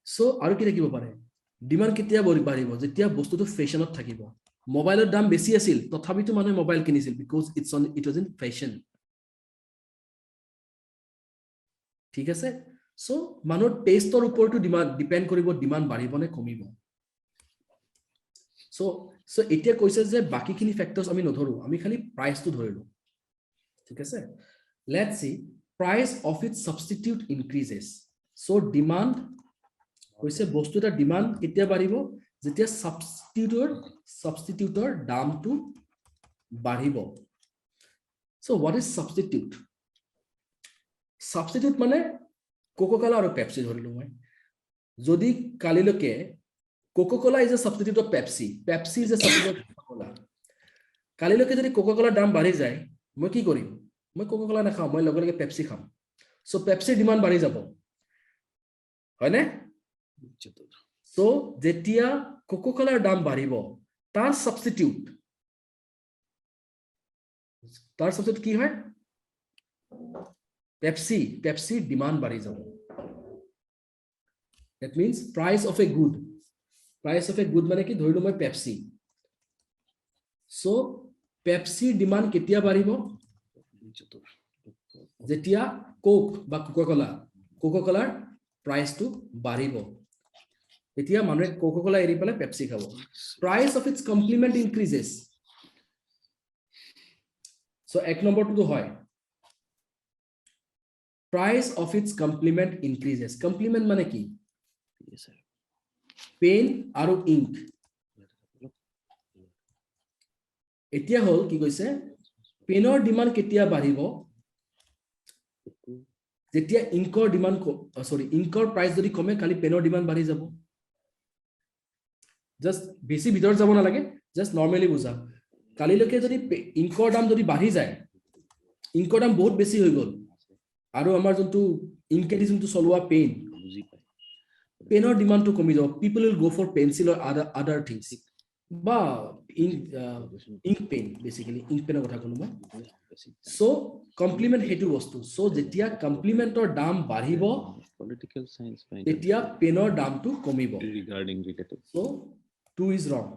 সো আৰু কি থাকিব পাৰে ডিমান্ড কেতিয়া বাঢ়িব যেতিয়া বস্তুটো ফেশনত থাকিব মোবাইলৰ দাম বেছি আছিল তথাপিতো মানুহে মোবাইল কিনিছিল because it was in fashion ঠিক আছে সো মানুহৰ টেষ্টৰ ওপৰতো ডিপেন্ড কৰিব ডিমান্ড বাঢ়িব নে কমিব সো এতিয়া কৈছে যে বাকিখিনি ফ্যাক্টৰস আমি নধৰো আমি খালি প্ৰাইসটো ধৰিলো ঠিক আছে let's see price of its substitute increases so demand কৈছে বস্তুটা ডিমান্ড কেতিয়া বাঢ়িব যেতিয়া substitutor দামটো বাঢ়িব so what is substitute মানে কোকা-কোলা আৰু পেপসি ধৰিলো মই যদি কালিলৈকে Coca-Cola is a substitute of Pepsi is a substitute of Coca-Cola কালিলৈকে যদি কোকা-কোলাৰ দাম বাঢ়ি যায় মই কি কৰিম মই কোকা-কোলা নাখাও মই লগে লগে পেপসি খাম সো পেপসিৰ ডিমান্ড বাঢ়ি যাব হয় নে সো যেতিয়া কোকা-কোলাৰ দাম বাঢ়িব তাৰ সাবস্টিটিউট কি হয় পেপসি ডিমান্ড বাঢ়ি যাব that means price of a good মানে কি ধৰিলো মই পেপসি সো পেপসি ডিমান্ড কেতিয়া বাঢ়িব যেতিয়া কোক বা কোকা-কোলাৰ প্ৰাইসটো বাঢ়িব এতিয়া মানুহে কোকা-কোলা এৰি পেলাই পেপসি খাব price of its complement increases so এক নম্বৰটো হয় price of its complement increases complement মানে কি পেন আৰু ইংক এতিয়া হল কি কৈছে পেনৰ ডিমান্ড কেতিয়া বাঢ়িব যেতিয়া ইংকৰ ডিমান্ড ইংকৰ প্ৰাইস যদি কমে খালি পেনৰ ডিমান্ড বাঢ়ি যাব জাস্ট বেছি ভিতৰত যাব নালাগে জাস্ট নৰমালি বুঝা কালিলৈকে যদি ইংকৰ দাম যদি বাঢ়ি যায় ইংকৰ দাম বহুত বেছি হৈ গ'ল আৰু আমাৰ যোনটো ইংকেদি যোনটো চলোৱা পেনৰ ডিমাণ্ডটো কমি যাব people will go for pencil or other things বা ink pen basically ink pen কথা কোনোবা so complement হেতু বস্তু so যেতিয়া complementৰ দাম বাঢ়িব political science তেতিয়া পেনৰ দামটো কমিব regarding related so 2 is wrong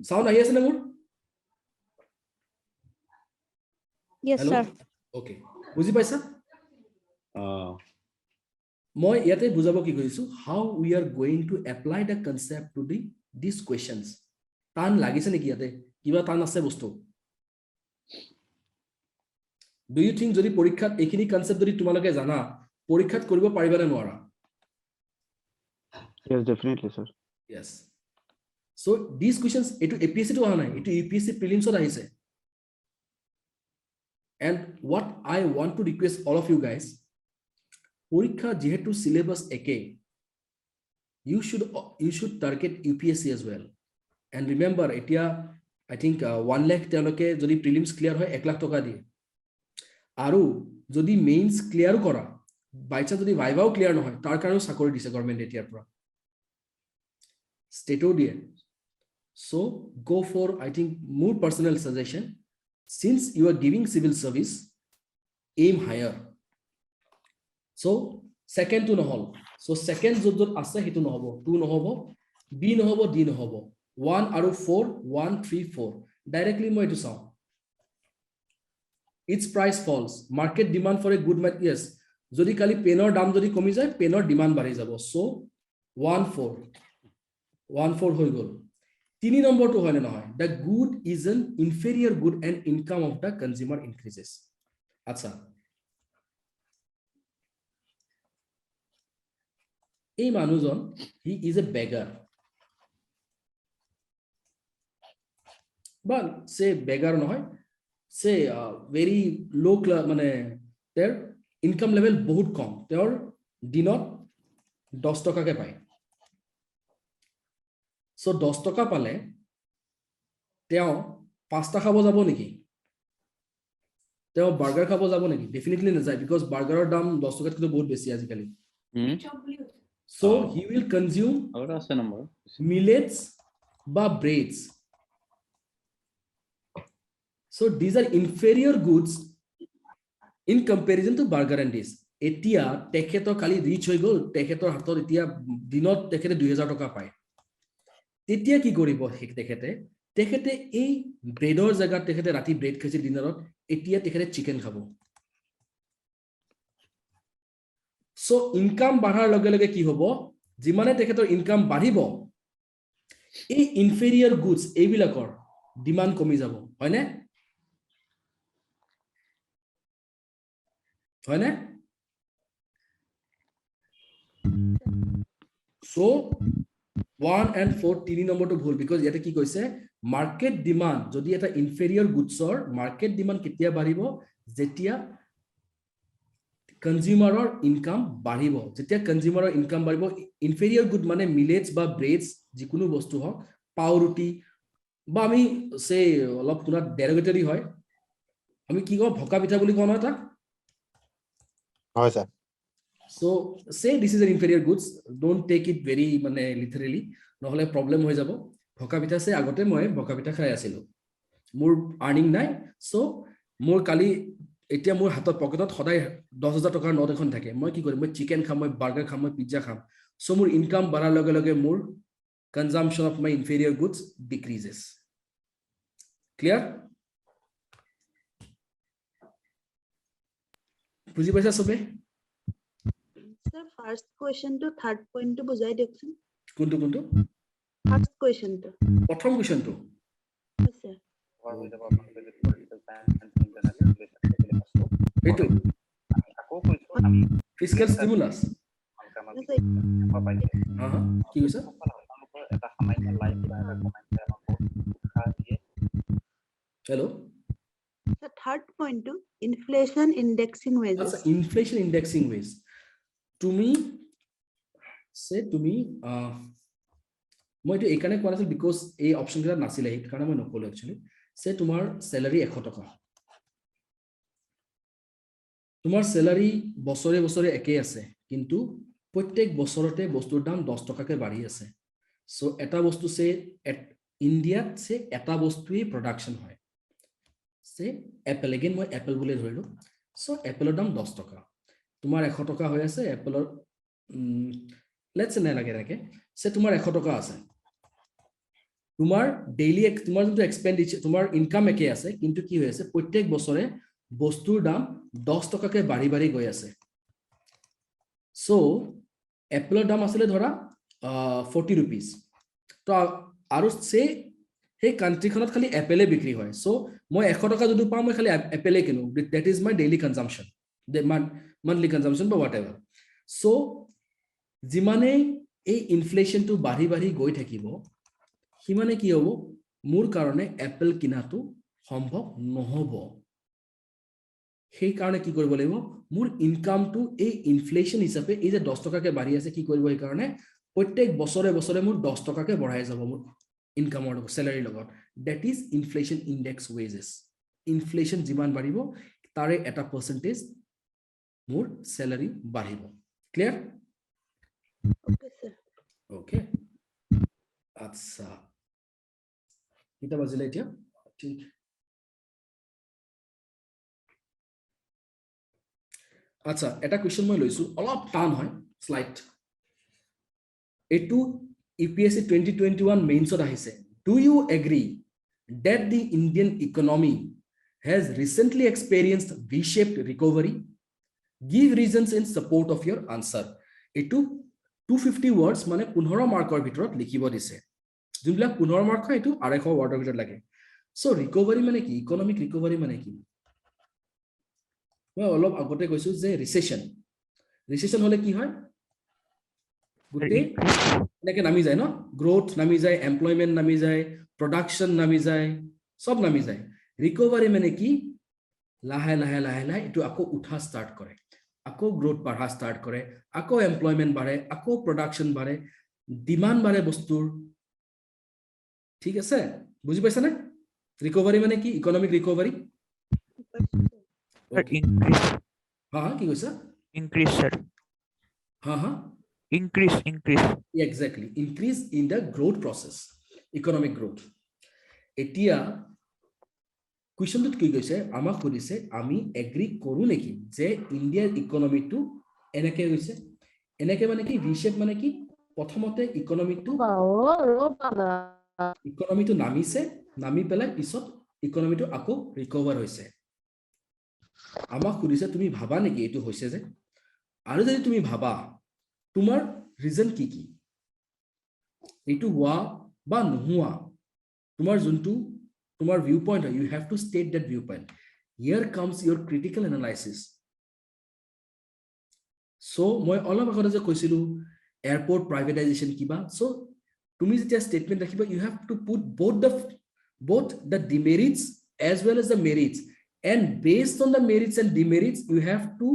sound আহি আছে না মোৰ Yes, Hello? sir. Okay বুজি পাইছা মই ইয়াতে বুজাব কি কৈছো how we are going to apply the concept to these questions টান লাগিছে নেকি ইয়াতে কিবা টান আছে বস্তু do you think যদি পৰীক্ষাত এইখিনি কনসেপ্ট যদি তোমালোকে জানা পৰীক্ষাত কৰিব পাৰিবা নে নোৱাৰা Yes, definitely, sir. yes so these questions etu APSC to aha nai etu UPSC prelims ot ahise and what I want to request all of you guys পৰীক্ষা যেহেতু syllabus একে you should target UPSC as well and remember etia I think 1 lakh teloke jodi prelims clear hoy 1 lakh toka die aru jodi mains clear kora by chance jodi viva clear no hoy tar karone sakori dise government etiar pora state die so go for I think more personal suggestion since you are giving civil service aim higher so second to no hol so second jod ase hetu no hobo 2 no hobo b no hobo d no hobo 1 aru 4 1 3 4 directly moi to saw its price falls market demand for a good man yes jodi kali penor dam jodi komi jay penor demand bari jabo so 1 4 hoy gol 3 number to hoy na hoy the good is an inferior good and income of the consumer increases acha এই মানুহজন he is a beggar but say beggar নহয় say very low class মানে their income level বহুত কম তেওঁৰ দিনত 10 টকাকে পায় so 10 টকা পালে তেওঁ 5টা খাব যাব নেকি তেওঁ বার্গার খাব যাব নেকি ডেফিনেটলি না যায় because বাৰ্গাৰৰ দাম 10 টকাত কিন্তু বহুত বেছি আজিকালি so he will consume millets বা breads so these are inferior goods in comparison to burger and this etia tekhetor kali reach hoy gol tekhetor hator etia dinot tekhete 2000 toka paয় tetia ki koribo tekhete ei breador jaga tekhete rati bread khaiছে dinarot etia tekhete chicken khabo so income bahar loge loge ki hobo jimane tekhetor income baribo ei inferior goods eibilakor demand komi jabo hoy na so 1 and 4 3 number to bhul because yate ki koise market demand jodi eta inferior goods or market demand ketia baribo jetia consumer or income baribo jetia consumer or income baribo inferior good mane millets ba breads jikunu bostu hok pauruti ba ami say olop kuna derogatory hoy ami ki ko bhoka pitha boli kono ta hoy sir so say this is an inferior goods don't take it very mane literally নহলে problem হৈ যাব ভকা পিঠা সে আগতে মই ভকা পিঠা খাই আছিল মোৰ আৰ্নিং নাই সো মোৰ কালি এতিয়া মোৰ হাতত পকেটত সদায় 10000 টকাৰ নোট এখন থাকে মই কি কৰিম মই চিকেন খাম মই বাৰ্গাৰ খাম মই পিজ্জা খাম সো মোৰ ইনকাম বাড়াৰ লগে লগে মোৰ consumption of my inferior goods decreases clear বুজি পাইছা সবে Sir, first question to third point to bujai dioksun. কোনটো First question to. প্ৰথম কোৱেশ্চনটো Yes, sir. এইটো fiscal stimulus Yes, sir. কি কৈছা hello The third point to inflation indexing wages. that's inflation indexing ways to me মই এটো এইকাৰণে কোৱা নাছিল বিকজ এই অপচনটা নাছিলে এই কাৰণে মই নকলো একচুয়ালি সে তোমাৰ স্যালাৰি 100 টকা তোমাৰ স্যালাৰি বছৰে বছৰে একেই আছে কিন্তু প্ৰত্যেক বছৰতে বস্তুৰ দাম 10 টকাকে বাঢ়ি আছে সো এটা বস্তু সে ইন্ডিয়াত সে এটা বস্তুই প্ৰডাকশন হয় সে এপল এগেইন মই এপল বুলি ধৰিলো সো এপলৰ দাম 10 টকা তোমাৰ 100 টকা হৈ আছে এপলৰ লেটস সে নালাগে ৰাকে সে তোমাৰ 100 টকা আছে তোমাৰ ডেইলি তোমাৰ যোনটো এক্সপেন্ডিচাৰ তোমাৰ ইনকাম একে আছে কিন্তু কি হৈ আছে প্ৰত্যেক বছৰে বস্তুৰ দাম 10 টকাকে বাঢ়ি বাঢ়ি গৈ আছে সো এপলৰ দাম আছিল ধৰা 40 rupees তো আৰু সেই কান্ট্ৰিখনত খালি এপলে বিক্ৰী হয় সো মই 100 টকা যদি পাম মই খালি এপলে কিনো that is my daily consumption monthly consumption বা whatever so যিমানে এই ইনফ্লেশনটো বাঢ়ি বাঢ়ি গৈ থাকিব হিমানে কি হ'ব মোৰ কাৰণে এপল কিনাটো সম্ভৱ নহব সেই কাৰণে কি কৰিব লাগিব মোৰ ইনকামটো এই ইনফ্লেশন হিচাপে এই যে 10 টকাকে বাঢ়ি আছে কি কৰিব এই কাৰণে প্ৰত্যেক বছৰে বছৰে মোৰ 10 টকাকে বঢ়াই যাব মোৰ ইনকামৰ স্যালাৰি লগত that is inflation index wages inflation যিমান বাঢ়িব তাৰে এটা পাৰ্সেন্টেজ মোৰ স্যালাৰি বাঢ়িব ক্লিয়াৰ Okay, sir. ওকে আচ্ছা এটা বাজিলে এতিয়া ঠিক আচ্ছা এটা কোৱেশ্চন মই লৈছো অলপ টান হয় স্লাইড এটু ইপিএসসি 2021 মেইনছত আহিছে do you agree that the Indian economy has recently experienced V-shaped recovery? Give reasons in support of your answer. Etu 250 words মানে 15 মাৰ্কৰ ভিতৰত লিখিব দিছে যোনবিলাক 15 মাৰ্ক হয় এটো 250 ওয়াৰ্ডৰ ভিতৰত লাগে সো ৰিকভাৰি মানে কি ইকোনমিক ৰিকভাৰি মানে কি মই অলপ আগতে কৈছো যে ৰিসেশন হলে কি হয় গুটে এনেকে নামি যায় ন গ্ৰোথ নামি যায় এমপ্লয়মেন্ট নামি যায় প্ৰডাকশন নামি যায় সব নামি যায় ৰিকভাৰি মানে কি লাহে লাহে লাহে লাহে এটো আকৌ উঠা স্টাৰ্ট কৰে আকৌ গ্ৰোথ বাঢ়া স্টাৰ্ট কৰে আকৌ এমপ্লয়মেন্ট বাঢ়ে আকৌ প্ৰডাকশন বাঢ়ে ডিমান্ড বাঢ়ে বস্তুৰ ঠিক আছে বুজি পাইছা নে ৰিকভাৰি মানে কি ইকোনমিক ৰিকভাৰি increase হা কি কৈছা increase sir হা increase exactly increase in the growth process economic growth etia question ত কি কৈছে আমাক সুধিছে আমি এগ্ৰি কৰো নেকি যে ইন্ডিয়াৰ ইকোনমি টু এনেকে হৈছে এনেকে মানে কি ৰিশেপ মানে কি প্ৰথমতে ইকোনমি টু নামিছে নামি পেলাই পিছত ইকোনমি টু আকৌ ৰিকভাৰ হৈছে আমাক সুধিছে তুমি ভাবা নেকি এটো হৈছে যে আৰু যদি তুমি ভাবা তোমাৰ ৰিজন কি কি এটো হোৱা বা নোহোৱা তোমাৰ যোনটো তোমার view point you have to state that viewpoint here comes your critical analysis so মই অলপ আগতে যে কৈছিলো এয়ারপোর্ট প্রাইভেটাইজেশন কিবা so তুমি যেতিয়া স্টেটমেন্ট ৰাখিবা you have to put both the demerits as well as the merits and based on the merits and demerits you have to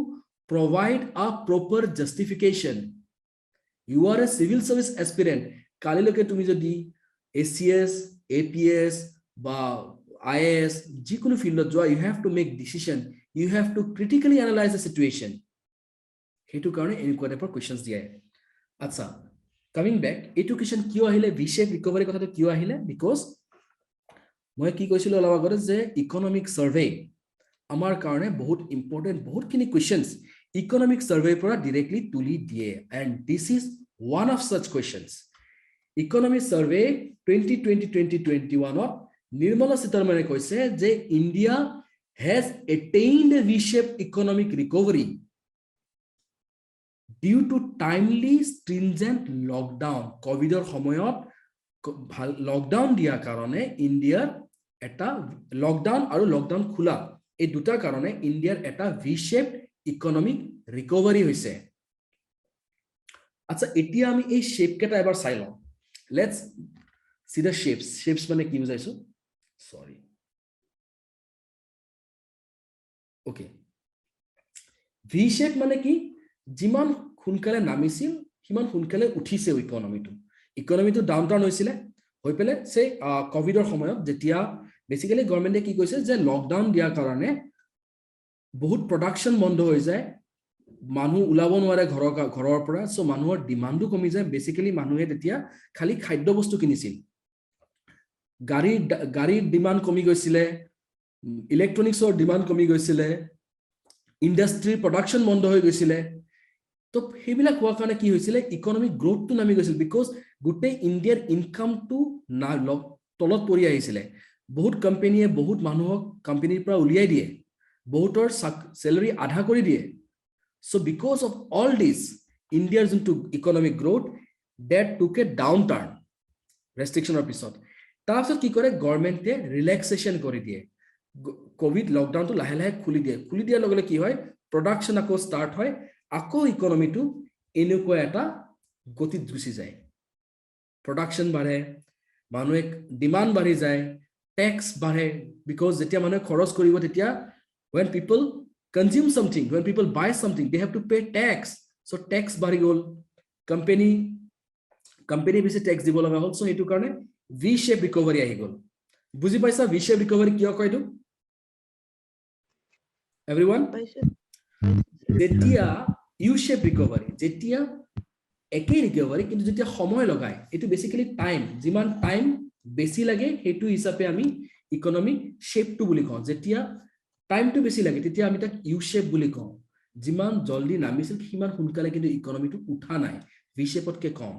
provide a proper justification you are a civil service aspirant কালিলৈকে তুমি যদি ACS APS বা IAS যিকোনো ফিল্ডত যোৱা you have to make decision you have to critically analyze the situation হেতু কাৰণে এনেকুৱা টাইপৰ কোৱেশ্চনছ দিয়ে আচ্ছা কামিং ব্যাক এডুকেশন কিয় আহিলে V-shape recovery কথাটো কিয় আহিলে বিকজ মই কি কৈছিলো অলপ আগতে যে ইকোনমিক সাৰ্ভে আমাৰ কাৰণে বহুত ইম্পৰ্টেন্ট বহুতখিনি কোৱেশ্চনছ ইকোনমিক সাৰ্ভে পৰা ডাইৰেক্টলি তুলি দিয়ে and this is one of such questions economic survey 2020-2021 Nirmala Sitharaman কৈছে যে India has attained a V-shaped economic recovery due to timely stringent lockdown কোভিডৰ সময়ত লকডাউন দিয়া কাৰণে ইন্ডিয়াৰ এটা লকডাউন আৰু লকডাউন খোলা এই দুটা কাৰণে ইন্ডিয়াৰ এটা V-shaped economic recovery হৈছে আচ্ছা এতিয়া আমি এই শেপ কেটা এবাৰ চাই লওঁ let's see the shapes মানে কি বুজাইছো sorry okay V-shape মানে কি যিমান খুনকালে নামিছিল সিমান খুনকালে উঠিছে ইকোনমিটো ইকনমিটো ডাউন টাউন হৈছিলে হৈ পেলে সে কোভিডৰ সময়ত যেতিয়া বেসিক্যালি গভৰ্নমেন্টে কি কৈছে যে লকডাউন দিয়াৰ কাৰণে বহুত প্ৰডাকশন বন্ধ হৈ যায় মানুহ উলাব নোৱাৰে ঘৰৰ পৰা সো মানুহৰ ডিমান্ডো কমি যায় বেসিক্যালি মানুহে তেতিয়া খালি খাদ্য বস্তু কিনিছিল গাড়ীৰ ডিমান্ড কমি গৈছিলে ইলেক্ট্ৰনিক্সৰ ডিমান্ড কমি গৈছিলে ইন্ডাস্ট্ৰি প্ৰডাকশন বন্ধ হৈ গৈছিলে তো হেবিলাক হোৱাৰ কাৰণে কি হৈছিলে ইকনমিক গ্ৰোথটো নামি গৈছিল বিকজ গুটে ইণ্ডিয়াৰ ইনকামটো না তলত পৰি আহিছিলে বহুত কোম্পানীয়ে বহুত মানুহক কোম্পানীৰ পৰা উলিয়াই দিয়ে বহুতৰ স্যালাৰি আধা কৰি দিয়ে so because of all this India's into economic growth that took a downturn restriction or pisot তাৰপিছত কি কৰে গভৰ্নমেন্টে ৰিল্যাক্সেশন কৰি দিয়ে কোভিড লকডাউনটো লাহে লাহে খুলি দিয়াৰ লগে কি হয় প্ৰডাকশন আকৌ ষ্টাৰ্ট হয় আকৌ ইকনমিটো এনেকুৱা এটা গতিত গুচি যায় প্ৰডাকশন বাঢ়ে মানুহে ডিমান্ড বাঢ়ি যায় ট্যাক্স বাঢ়ে বিকজ যেতিয়া মানুহে খৰচ কৰিব তেতিয়া when people consume something when people buy something they have to pay tax so tax bari gol company bisi tax dibo laga hol so etu karone v shape recovery ahi gol buji paisa v shape recovery kiyo koy du everyone jetia u shape recovery jetia ekei recovery kintu jetia samoy lagai etu basically time jiman time besi lage hetu hisabe ami economic shape tu buli kau jetia time to বেছি লাগে তেতিয়া আমি তাক ইউ শেপ বুলি কওঁ যিমান জলদি নামিছিল কিমান হুনকালে কিন্তু ইকনমিটো উঠা নাই ভি শেপত কে কম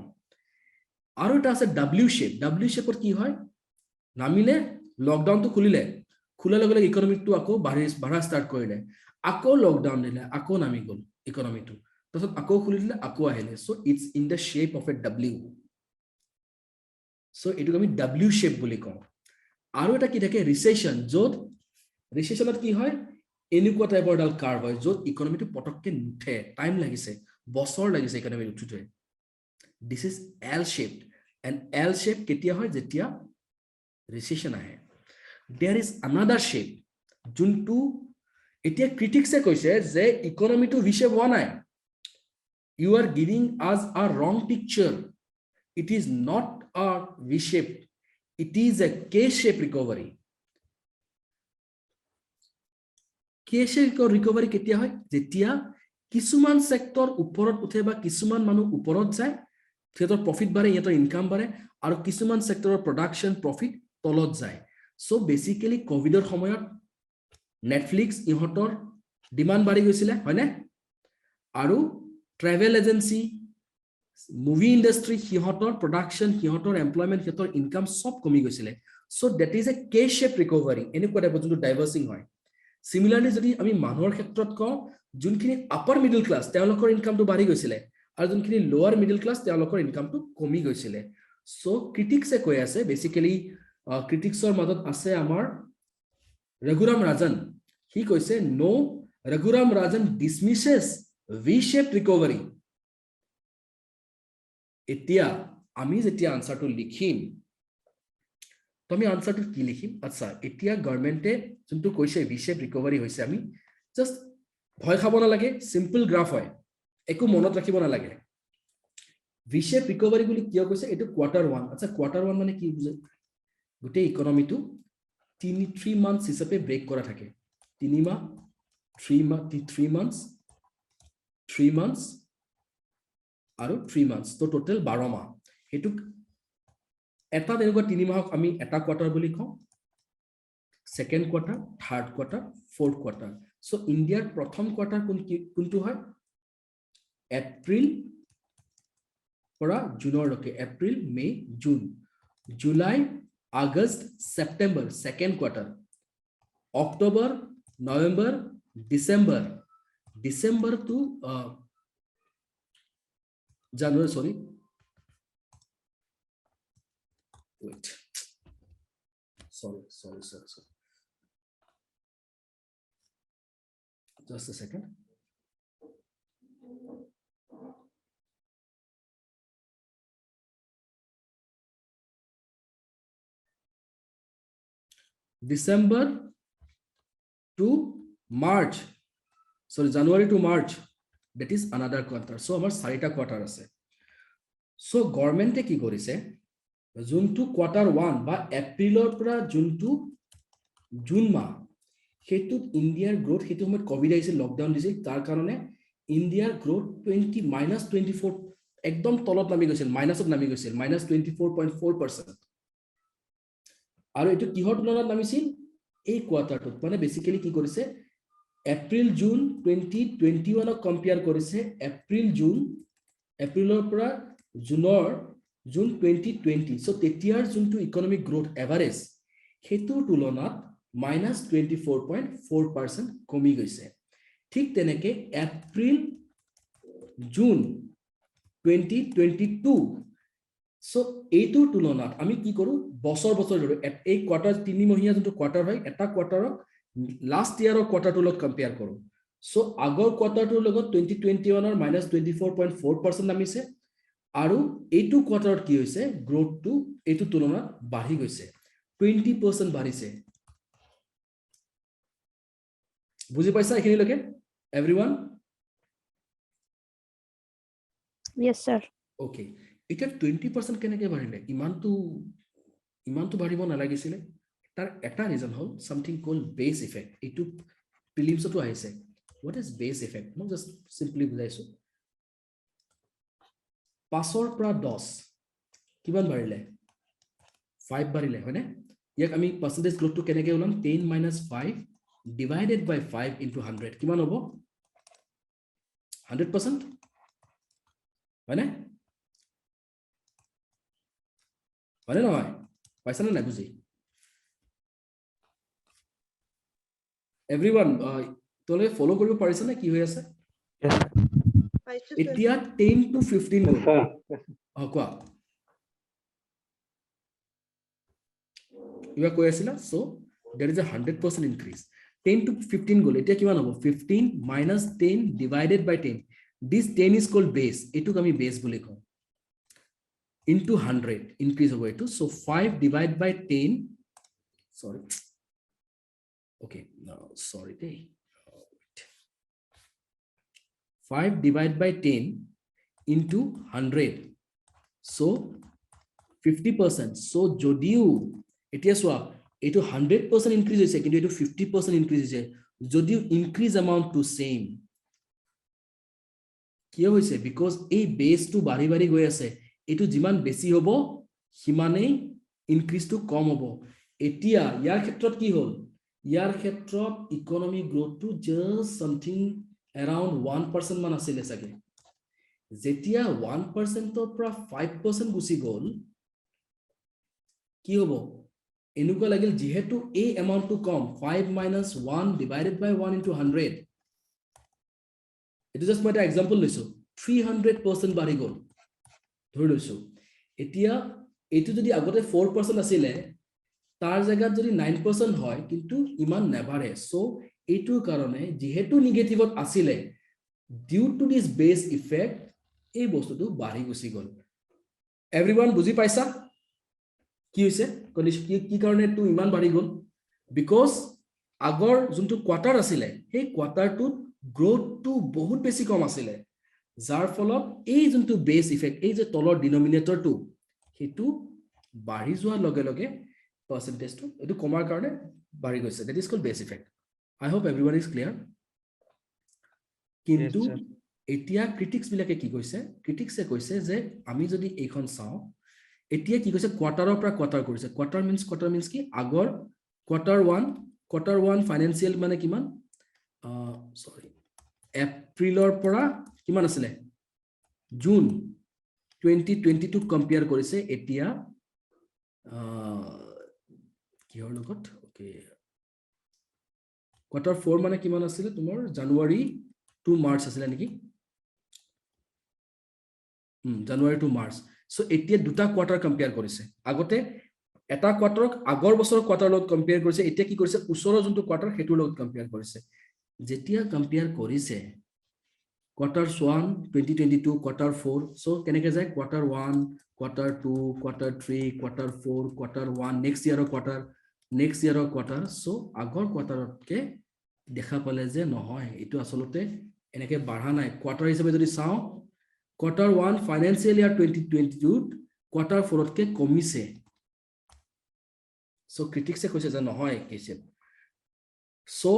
আৰু এটা আছে ডব্লিউ শেপত কি হয় নামিলে লকডাউনটো খুলিলে খোলাৰ লগে লগে ইকনমিটো আকৌ বাঢ়া ষ্টাৰ্ট কৰিলে আকৌ লকডাউন দিলে আকৌ নামি গল ইকনমিটো তাৰপিছত আকৌ খুলি দিলে আকৌ আহিলে so it's in the shape of A W so এটো আমি ডব্লিউ শেপ বুলি কওঁ আৰু এটা কি থাকে ৰিসেশন য'ত ৰিসেশনত কি হয় এনেকুৱা টাইপৰ ডাল কাৰ্ভ হয় য'ত ইকনমিটো পটককে নুঠে টাইম লাগিছে বছৰ লাগিছে ইকনমি উঠুতে this is L shaped and L shape কেতিয়া হয় যেতিয়া রিসেশন আহে দেয়ার ইজ আনাদার শেপ যোনটো এতিয়া ক্রিটিক্সে কৈছে যে ইকনমিটো ভি শেপ হোৱা নাই U are giving us a wrong picture it is not a V shape it is a K shape recovery কেশের রিকভারি কেতিয়া হয় যেতিয়া কিছুমান সেক্টর উপৰত উঠে বা কিছুমান মানুহ উপৰত যায় তেতৰ প্ৰফিট বাড়ে ইহঁতৰ ইনকাম বাড়ে আৰু কিছুমান সেক্টৰৰ প্ৰডাকশন প্ৰফিট তলত যায় সো বেসিক্যালি কোভিডৰ সময়ত নেটফ্লিক্স ইহঁতৰ ডিমান্ড বাঢ়ি গৈছিলে হয়নে আৰু ট্ৰেভেল এজেন্সি মুভি ইন্ডাস্ট্ৰি সিহঁতৰ প্ৰডাকশন সিহঁতৰ এমপ্লয়মেন্ট সিহঁতৰ ইনকাম সব কমি গৈছিলে so that is a K shape recovery এনেকুৱা টাইপৰ যোনটো ডাইভাৰ্সিং হয় Similarly, যদি আমি মানুহৰ ক্ষেত্ৰত কওঁ যোনখিনি আপাৰ মিডল ক্লাস তেওঁলোকৰ ইনকামটো বাঢ়ি গৈছিলে আৰু যোনখিনি লোৱাৰ মিডল ক্লাস তেওঁলোকৰ ইনকামটো কমি গৈছিলে সো ক্ৰিটিক্সে কৈ আছে বেসিক্যালি ক্ৰিটিক্সৰ মাজত আছে আমাৰ ৰঘুৰাম ৰাজন হি কৈছে নো Raghuram Rajan dismisses V shape recovery এতিয়া আমি যেতিয়া আনসাৰটো লিখিম তো আমি আনসারটো কি লিখিম আচ্ছা এতিয়া গভর্নমেন্টে যোনটো কৈছে ভি শেপ রিকভারি হৈছে আমি জাস্ট ভয় খাব না লাগে সিম্পল গ্রাফ হয় একো মনত ৰাখিব না লাগে ভি শেপ রিকভারি বুলি কিয় কৈছে এটো কোয়ার্টার 1 আচ্ছা কোয়ার্টার 1 মানে কি বুঝে গুটে ইকনমিটো 3 মান্থস হিচাপে ব্রেক কৰা থাকে 3 মাহ 3 মান্থস আৰু 3 মান্থস তো টোটাল 12 মাহ হেতু এটা তেনেকুৱা 3 মাহক আমি এটা কোয়ার্টার বুলি কওঁ second quarter third quarter fourth quarter so ইন্ডিয়ার প্রথম কোয়ার্টার কোনটো হয় এপ্রিল পৰা জুনৰ লকে April May June July August September second quarter October November December to January sorry wait sorry just a second December to March sorry January to March that is another quarter so our 4টা কোয়ার্টার আছে সো গভর্নমেন্টে কি কৰিছে জুনটো কোয়াৰ্টাৰ 1 বা এপ্ৰিলৰ পৰা জুনটো জুন মাহ হেতুত ইন্ডিয়াৰ গ্ৰোথ হেতু সময়ত কোভিড আহিছিল লকডাউন দিছিল তাৰ কাৰণে ইন্ডিয়াৰ গ্ৰোথ 24 একদম তলত নামি গৈছিল মাইনাসত নামি গৈছিল -24.4% আৰু এটো কিহৰ তুলনাত নামিছিল এই কোৱাৰ্টাৰটোত মানে বেসিক্যালি কি কৰিছে এপ্ৰিল জুন 2021 ক কম্পেয়াৰ কৰিছে এপ্ৰিলৰ পৰা জুন 2020 সো তেতিয়াৰ যোনটো ইকোনমিক গ্ৰোথ এভাৰেজ হেতুৰ তুলনাত -24.4% কমি গৈছে ঠিক তেনেকে এপ্ৰিল জুন 2022 সো এইটোৰ তুলনাত আমি কি কৰো বছৰ ধৰি এই কোৱাৰ্টাৰ 3 মহীয়া যোনটো কোৱাৰ্টাৰ হয় এটা কোৱাৰ্টাৰক লাষ্ট ইয়াৰৰ কোৱাৰ্টাৰটোৰ লগত কম্পেয়াৰ কৰো সো আগৰ কোৱাৰ্টাৰটোৰ লগত 2021 ৰ -24.4% নামিছে আৰু এইটো কোৱাৰ্টাৰত কি হৈছে গ্ৰোথটো এইটো তুলনাত বাঢ়ি গৈছে 20% বাঢ়িছে বুজি পাইছা এখিনিলৈকে এভৰিওয়ান Yes, sir. ওকে এটা 20% কেনেকে বাঢ়িলে ইমানটো বাঢ়িব নালাগিছিল তাৰ এটা ৰিজন হ'ল সামথিং কল বেস ইফেক্ট এইটো প্ৰিলিমছটো আহিছে what is base effect মই জাস্ট সিম্পলি বুজাইছো 5 ৰ পৰা 10 কিমান বাঢ়িলে 5 বাঢ়িলে হয়নে ইয়াক আমি পাৰ্সেন্টেজ গ্ৰোথটো কেনেকে ওলাম 10 - 5 divided by 5 into 100 কিমান হ'ব 100% হয়নে হয়নে নহয় পাইছানে নাই বুজি এভৰিওয়ান তোলে ফলো কৰিব পাৰিছা নে কি হৈ আছে এতিয়া 10 to 15 গ'ল কোৱা ইয়া কৈ আছিলা so there is a 100% increase 10 to 15 গ'ল এতিয়া কিমান হ'ব 15 minus 10 divided by 10 this 10 is called base এটুক আমি base বুলি কওঁ into 100 increase over to so 5 divided by 10 sorry okay no sorry day 5 divided by 10 into 100 so 50% so যদিও এতিয়া সোয়া এটো 100% increase হৈছে কিন্তু এটো 50% increase হৈছে যদিও increase amount to same কি হৈছে because এই base টো বাঢ়ি বাঢ়ি গৈ আছে এটো যিমান বেছি হ'ব হিমানেই ইনক্রিজ টু কম হ'ব এতিয়া ইয়াৰ ক্ষেত্ৰত কি হ'ল ইয়াৰ ক্ষেত্ৰত economic growth to just something around 1% মান আছিল সাগে যেতিয়া 1% ৰ পৰা 5% গুছি গ'ল কি হ'ব এনেকুৱা লাগিল যেহেতু এই এমাউন্টটো কম 5 - 1 divided by 1 into 100 এটো জাস্ট মই এটা एग्जांपल লৈছো 300% বাঢ়ি গ'ল ধৰি লৈছো এতিয়া এটো যদি আগতে 4% আছিল তাৰ জায়গাত যদি 9% হয় কিন্তু ইমান নেবাৰে সো এটো কাৰণে যেহেতু নেগেটিভত আছিল due to this base effect এই বস্তুটো বাঢ়ি গুছি গ'ল এভৰিওয়ান বুজি পাইছা কি হৈছে কন্ডিশন কি কাৰণে টু ইমান বাঢ়ি গ'ল বিকজ আগৰ যোনটো কোৱাৰ্টাৰ আছিল সেই কোৱাৰ্টাৰটোত গ্ৰোথটো বহুত বেছি কম আছিল যাৰ ফলত এই যোনটো বেস ইফেক্ট এই যে তলৰ ডিনোমিনেটৰটো হেতু বাঢ়ি যোৱাৰ লগে লগে পাৰ্সেন্টেজটো এটো কমাৰ কাৰণে বাঢ়ি গৈছে that is called base effect I hope everybody is clear কিন্তু এতিয়া ক্ৰিটিক্স বিলাকে কি কৈছে ক্ৰিটিক্সে কৈছে যে আমি যদি এইখন চাও এতিয়া কি কৈছে কোৱাৰ্টাৰৰ পৰা কোৱাৰ্টাৰ কৰিছে কোৱাৰ্টাৰ মিন্স কি আগৰ কোৱাৰ্টাৰ 1 ফাইনান্সিয়াল মানে কিমান সৰি এপ্ৰিলৰ পৰা কিমান আছিল জুন 2022 কম্পেয়াৰ কৰিছে এতিয়া কিহৰ লগত ওকে কোৱাৰ্টাৰ 4 মানে কিমান আছিল তোমাৰ জানুৱাৰী টু মাৰ্চ আছিল নেকি জানুৱাৰী টু মাৰ্চ সো এতিয়া দুটা কোৱাৰ্টাৰ কম্পেয়াৰ কৰিছে আগতে এটা কোৱাৰ্টাৰক আগৰ বছৰৰ কোৱাৰ্টাৰ লগত কম্পেয়াৰ কৰিছে এতিয়া কি কৰিছে ওচৰৰ যোনটো কোৱাৰ্টাৰ হেতুৰ লগত কম্পেয়াৰ কৰিছে যেতিয়া কম্পেয়াৰ কৰিছে কোৱাৰ্টাৰ 1 2022 কোৱাৰ্টাৰ 4 সো কেনেকৈ যায় quarter 1 quarter 2 quarter 3 quarter 4 quarter 1 next ইয়াৰৰ কোৱাৰ্টাৰ সো আগৰ কোৱাৰ্টাৰতকে দেখা পালে যে নহয় এটো আসলতে এনেকে বাঢ়া নাই কোৱাৰ্টাৰ হিচাপে যদি চাও quarter 1 financial year 2022 quarter 4 কে কমিছে so critics এ কৈছে যে নহয় কেছে so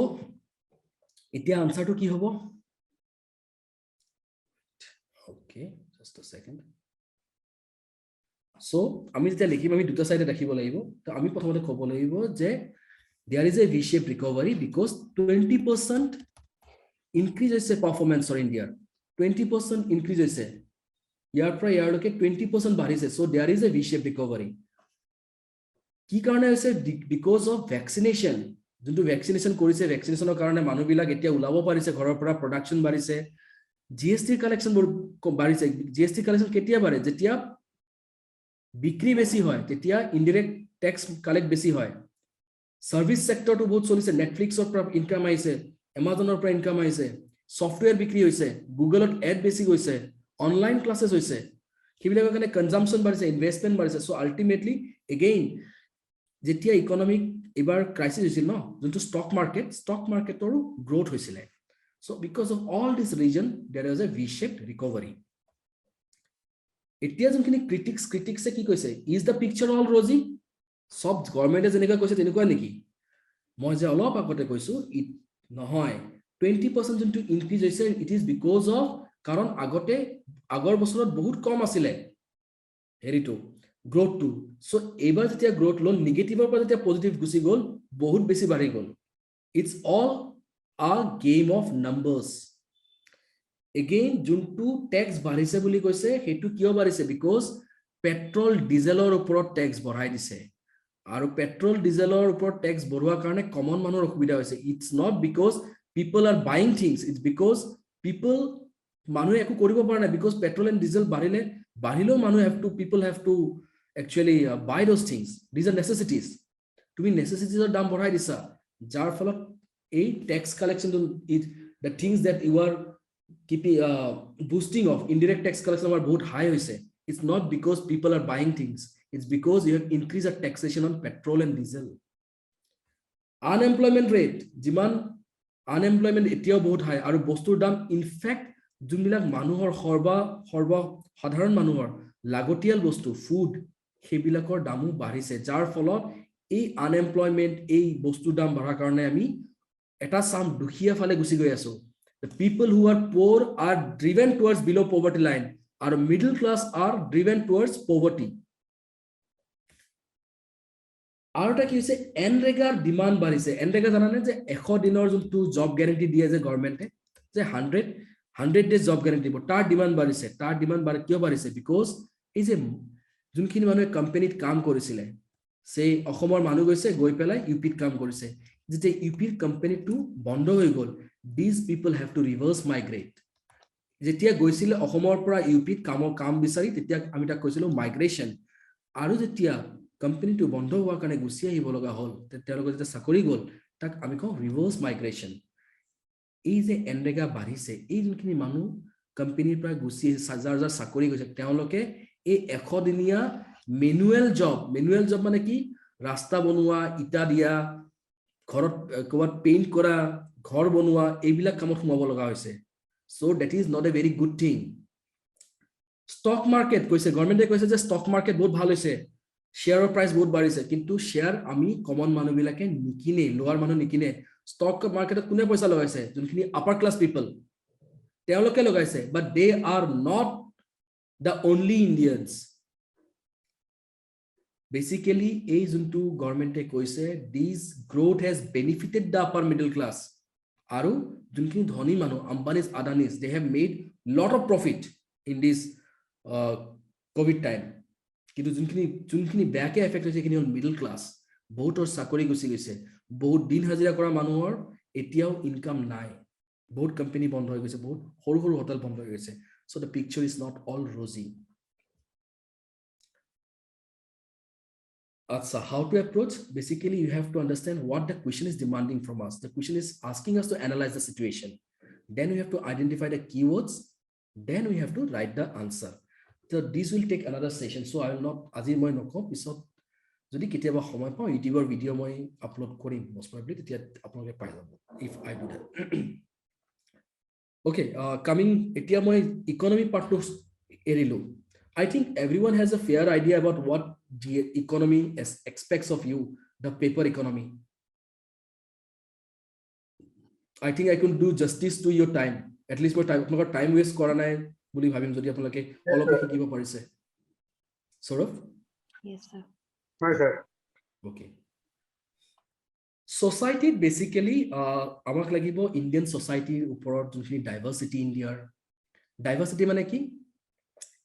এতিয়া আনসারটো কি হ'ব okay just a second so আমি যেটা লিখিম আমি দুটা সাইডে দেখিব লাগিব তো আমি প্ৰথমতে ক'ব লাগিব যে there is a V-shaped recovery because 20% increase hoise performance or India 20% increase hoise ইয়াৰ পৰা ইয়াৰলৈকে 20% বাঢ়িছে so there is a V-shaped recovery কি কাৰণে হৈছে because of vaccination যোনটো vaccination কৰিছে vaccinationৰ কাৰণে মানুহবিলাক এতিয়া ওলাব পাৰিছে ঘৰৰ পৰা production বাঢ়িছে GST collection বাঢ়িছে GST collection কেতিয়া বাঢ়ে যেতিয়া বিক্ৰী বেছি হয় তেতিয়া indirect tax collect বেছি হয় সাৰ্ভিস সেক্টৰটো বহুত চলিছে নেটফ্লিক্সৰ পৰা ইনকাম আহিছে Amazonৰ পৰা ইনকাম আহিছে সফটওয়্যাৰ বিক্ৰী হৈছে গুগলত এড বেছি গৈছে অনলাইন ক্লাसेস হৈছে কিবিলাকৰ কাৰণে কনজাম্পশন বাঢ়িছে ইনভেষ্টমেন্ট বাঢ়িছে সো আলটিমেটলি এগেইন যেতিয়া ইকোনমিক এবাৰ ক্ৰাইসিস হৈছিল ন যোনটো ষ্টক মাৰ্কেটৰো গ্ৰোথ হৈছিল so because of all this reason there is a V shaped recovery এতিয়া যোনখিনি ক্ৰিটিক্সে কি কৈছে is the picture all rosy সব গভৰ্নমেন্টে যেনেকৈ কৈছে তেনেকুৱা নেকি মই যে অলপ আগতে কৈছো ইট নহয় 20% যোনটো ইনক্ৰিজ হৈছে ইট ইজ বিকজ অফ কাৰণ আগতে আগৰ বছৰত বহুত কম আছিলে হেৰিটো গ্ৰোথটো সো এবাৰ যেতিয়া গ্ৰোথ লল নেগেটিভৰ পৰা যেতিয়া পজিটিভ গুছি গল বহুত বেছি বাঢ়ি গল it's all a game of numbers again যোনটো ট্যাক্স বাঢ়িছে বুলি কৈছে হেতু কিয় বাঢ়িছে বিকজ পেট্ৰল ডিজেলৰ ওপৰত ট্যাক্স বঢ়াই দিছে আৰু পেট্ৰল ডিজেলৰ ওপৰত ট্যাক্স বঢ়োৱাৰ কাৰণে কমন মানুহৰ অসুবিধা হৈছে it's not because people are buying things it's because মানুহে একো কৰিব পৰা নাই because petrol and diesel বাঢ়িলেও মানুহে people have to actually buy those things these are necessities তুমি necessitiesৰ দাম বঢ়াই দিছা যাৰ ফলত এই tax collection the things that you are keeping boosting of indirect tax collection are বহুত high হৈছে it's not because people are buying things it's because you have increased the taxation on petrol and diesel unemployment rate যিমান unemployment এতিয়াও বহুত হাই আৰু বস্তুৰ দাম ইনফ্যাক্ট যোনবিলাক মানুহৰ সাধাৰণ মানুহৰ লাগতিয়াল বস্তু ফুড হেবিলাকৰ দামো বাঢ়িছে যাৰ ফলত এই আনএমপ্লয়মেন্ট এই বস্তুৰ দাম বঢ়াৰ কাৰণে আমি এটা সাম দুখিয়া ফালে গুছি গৈ আছো the people who are poor are driven towards below poverty line and middle class are driven towards poverty আৰু এটা কি হৈছে এনৰেগাৰ ডিমান্ড বাঢ়িছে এনৰেগা জানানে যে 100 দিনৰ যোনটো জব গ্যাৰান্টি দিয়ে যে গভৰ্নমেন্টে যে 100 ডেজ জব গ্যাৰান্টি দিব তাৰ ডিমান্ড বাঢ়িছে কিয় বাঢ়িছে বিকজ এই যে যোনখিনি মানুহে কোম্পানীত কাম কৰিছিলে সে অসমৰ মানুহ গৈছে গৈ পেলাই ইউপিত কাম কৰিছে যেতিয়া ইউপিৰ কোম্পানীটো বন্ধ হৈ গল these people have to reverse migrate যেতিয়া গৈছিল অসমৰ পৰা ইউপিত কাম বিচাৰি তেতিয়া আমি তাক কৈছিলো মাইগ্ৰেশন আৰু যেতিয়া কোম্পানীটো বন্ধ হোৱাৰ কাৰণে গুছি আহিব লগা হল তেওঁলোকৰ যেতিয়া চাকৰি গল তাক আমি কওঁ ৰিভাৰ্স মাইগ্ৰেশন এই যে এনৰেগা বাঢ়িছে এই যোনখিনি মানুহ কোম্পানীৰ পৰা গুছি হাজাৰ চাকৰি গৈছে তেওঁলোকে এই 100 দিনীয়া মেনুৱেল জব মানে কি ৰাস্তা বনোৱা ইটা দিয়া ঘৰত কোৱাত পেইন্ট কৰা ঘৰ বনোৱা এইবিলাক কামত সোমাব লগা হৈছে so that is not a very good thing stock market কৈছে গভৰ্নমেন্টে কৈছে যে stock market বহুত ভাল হৈছে শেয়াৰৰ প্ৰাইস বহুত বাঢ়িছে কিন্তু শেয়াৰ আমি কমন মানুহবিলাকে নিকিনে লোৱাৰ মানুহ নিকিনে stock marketত কোনে পইচা লগাইছে যোনখিনি upper class people তেওঁলোকে লগাইছে but they are not the only Indians basically এই যোনটো গভৰ্নমেন্টে কৈছে this growth has benefited the upper middle class আৰু যোনখিনি ধনী মানুহ আম্বানিজ আদানিজ they have made lot of profit in this covid time কিন্তু যোনখিনি বেয়াকে এফেক্ট হৈছে কিনি মিডল ক্লাস বহুতৰ চাকৰি গুছি গৈছে বহুত দিন হাজিৰা কৰা মানুহৰ এতিয়াও ইনকাম নাই বহুত কোম্পানী বন্ধ হৈ গৈছে বহুত সৰু হোটেল বন্ধ হৈ গৈছে so the picture is not all rosy so how to approach basically you have to understand what the question is demanding from us the question is asking us to analyze the situation then we have to identify the keywords then we have to write the answer so this will take another session so I will not আজি মই নকও পিছত যদি কেতিয়াবা সময় পাও ইউটিউবৰ ভিডিও মই আপলোড কৰিম most probably তেতিয়া আপোনালোকে পাই যাব if I do that okay coming এতিয়া মই ইকোনমি পাৰ্টটো Erilu. I think everyone has a fair idea about what the economy expects of you, the paper economy. I think I can do justice to your time. At least my time waste kora nai boli bhabim jodi apnalake olope hikibo parise. Saurav? Yes, sir. Hi, sir. Okay. Society basically amak lagibo Indian society uporot jonkhini diversity India. Diversity mane ki?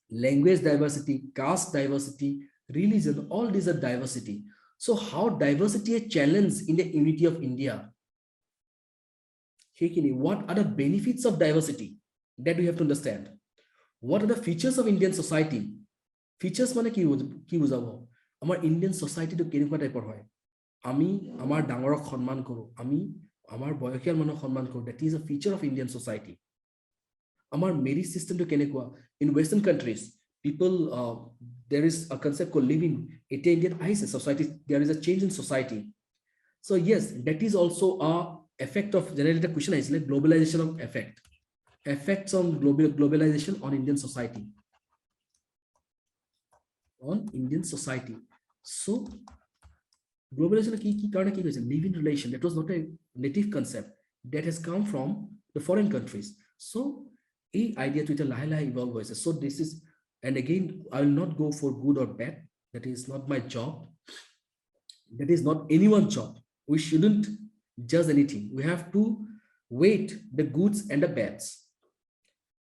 Language diversity, caste diversity, religion, all these are diversity. So how diversity a challenge in the unity of India? What are the benefits of diversity? That we have to understand. What are the features of Indian society? Features mane ki bujabo? Amar Indian society to kenekwa type hoy. Ami amar dangorok khonman koru. Ami amar boyokiyal manok khonman koru. That is a feature of Indian society. Our marriage system to kenekwa in Western countries, people there is a concept called living at Indian IAS society. There is a change in society. So yes, that is also a effect of generated question is like globalization of effects on globalization on Indian society. On Indian society. So globalization ki karne ki hoise living relation. That was not a native concept that has come from the foreign countries. So a idea to evolve voices. So this is, and again, I will not go for good or bad. That is not my job. That is not anyone's job. We shouldn't judge anything. We have to weight the goods and the bads.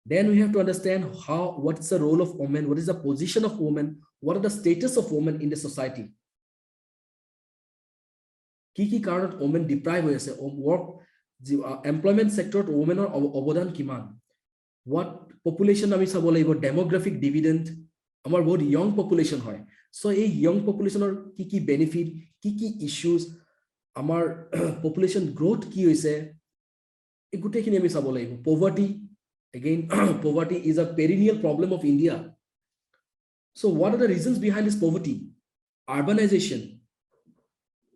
Then we have to understand what's the role of women, what is the position of women, what are the status of women in the society. Ki karanot women deprive hoise work employment sector women or obodan kiman. What population ami sabo laibo demographic dividend amar bahut young population hoy. So a young population or ki benefit ki issues amar population growth ki hoise e gute khini ami sabo laibo. Poverty, again poverty is a perennial problem of India. So what are the reasons behind this poverty? Urbanization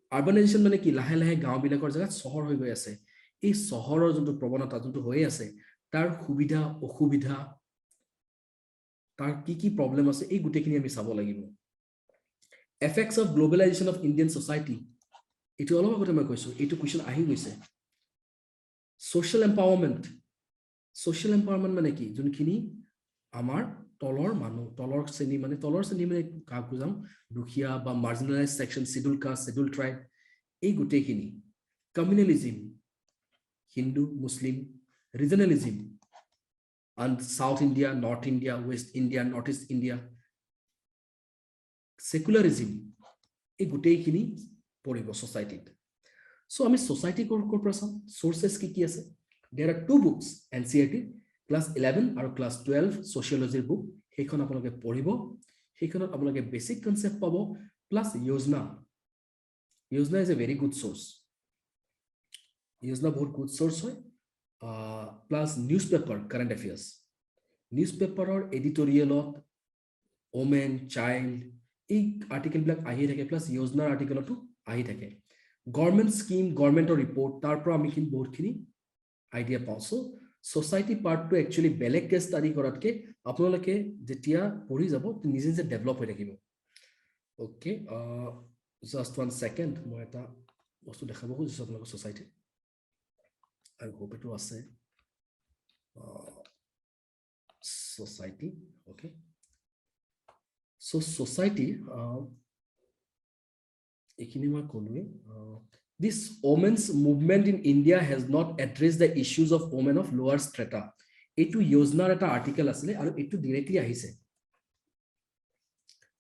mane ki lahe lahe gaon bilakor jagat sohor hoi goi ase. Ei sohoror jonto probonata jonto hoi ase tar khubidha okhubidha tar ki problem ase ei gute khini ami sabo lagibo. Effects of globalization of Indian society. Etu olopa kotha moi koisu etu question ahi goise. Social empowerment mane ki jonkhini amar tolor seni mane kaak bujam dukhia ba marginalized section, scheduled caste, scheduled tribe, ei gute khini. Communalism, Hindu, Muslim, regionalism, and South India, North India, West India, Northeast India, secularism, ei gute khini poribo society. So ami society corporation sources ki ase? There are two books, NCERT class 11 or class 12 sociology book. Hekhon apoloke poribo. Hekhonot apoloke basic concept pabo plus Yojna. Yojna is a very good source. Yojna bahut good source hoy. Plus newspaper current affairs. Newspaper or editorial women, child, ei article black ahi thake plus Yojna article to ahi thake. Government scheme, government or report tar pro ami kin bahut khini idea pao. So society part to actually beleg case study koratke apnaloke jetia pori jabo to nije je develop hoi rakibo. Okay, just 1 second moi eta bostu dekhabo khojisu apnalok society. I hope it was society. Okay, so society ekhini moi kolui this women's movement in India has not addressed the issues of women of lower strata. Etu Yojnar eta article asle aru etu directly ahise.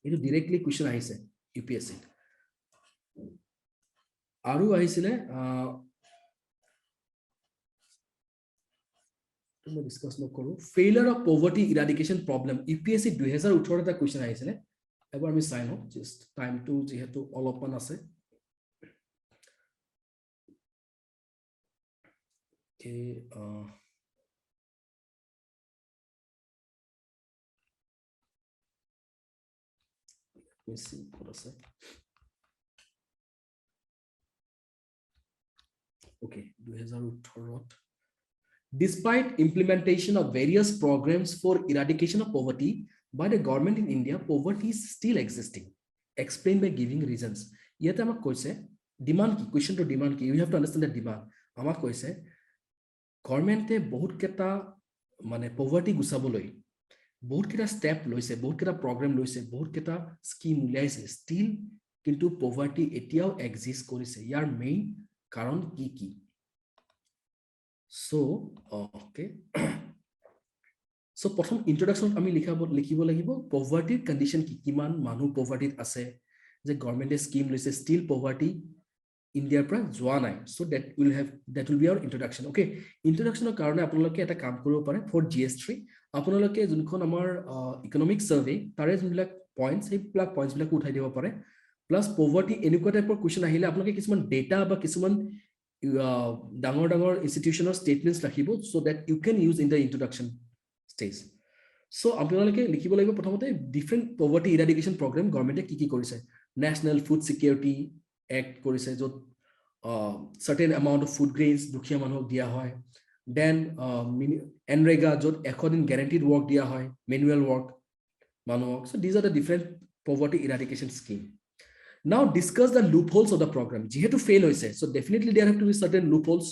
Etu directly question ahise UPSC. Aru ahisile discuss no koru. Failure of poverty eradication problem. UPSC 2018 eta question ahisile. Ebar ami sign ho just time to jehetu olopan ase. Okay, let me see what I say. Okay, 2018 Despite implementation of various programs for eradication of poverty by the government in India, poverty is still existing. Explain by giving reasons. Yet amak koise demand ki, question to demand ki, you have to understand the demand. Amak koise government e bahut keta mane poverty gusaboloi bahut keta step loise, bahut keta program loise, bahut keta scheme uliaise, still kintu poverty etiao exist korise. Yar main karon ki. So okay. So প্ৰথম ইন্ট্ৰোডাকশন আমি লিখিব লাগিব পভাৰ্টি কন্ডিশন কি, কিমান মানুহ পভাৰ্টিত আছে, যে গভৰ্নমেন্টে স্কিম লৈছে, ষ্টিল পভাৰ্টি ইণ্ডিয়াৰ পৰা যোৱা নাই. So that will be our introduction. Okay, ইন্ট্ৰোডাকশনৰ কাৰণে আপোনালোকে এটা কাম কৰিব পাৰে ফৰ GS3 আপোনালোকে যোনখন আমাৰ ইকোনমিক সাৰ্ভে তাৰে যোনবিলাক পইণ্টছ সেইবিলাক পইণ্টছ বিলাক উঠাই দিব পাৰে, প্লাস পভাৰ্টি এনেকুৱা টাইপৰ কোৱেশ্চন আহিলে আপোনালোকে কিছুমান ডেটা বা কিছুমান ডাঙৰ ইনষ্টিটিউচনৰ ষ্টেটমেন্টছ ৰাখিব, so that you can use in the introduction stage. So আপোনালোকে লিখিব লাগিব প্ৰথমতে ডিফাৰেন্ট পভাৰ্টি ইৰাডিকেশন প্ৰগ্ৰাম গভৰ্নমেন্টে কি কৰিছে. নেশনাল ফুড সিকিউৰিটি এক্ট কৰিছে, য'ত certain amount of food grains দুখীয়া মানুহক দিয়া হয়. Then এনৰেগা, য'ত 100 দিন guaranteed work দিয়া হয়, manual work মানুহক. So these are the different poverty eradication scheme. Now discuss the loopholes of the program. যেহেতু fail হৈছে, so definitely there have to be certain loopholes.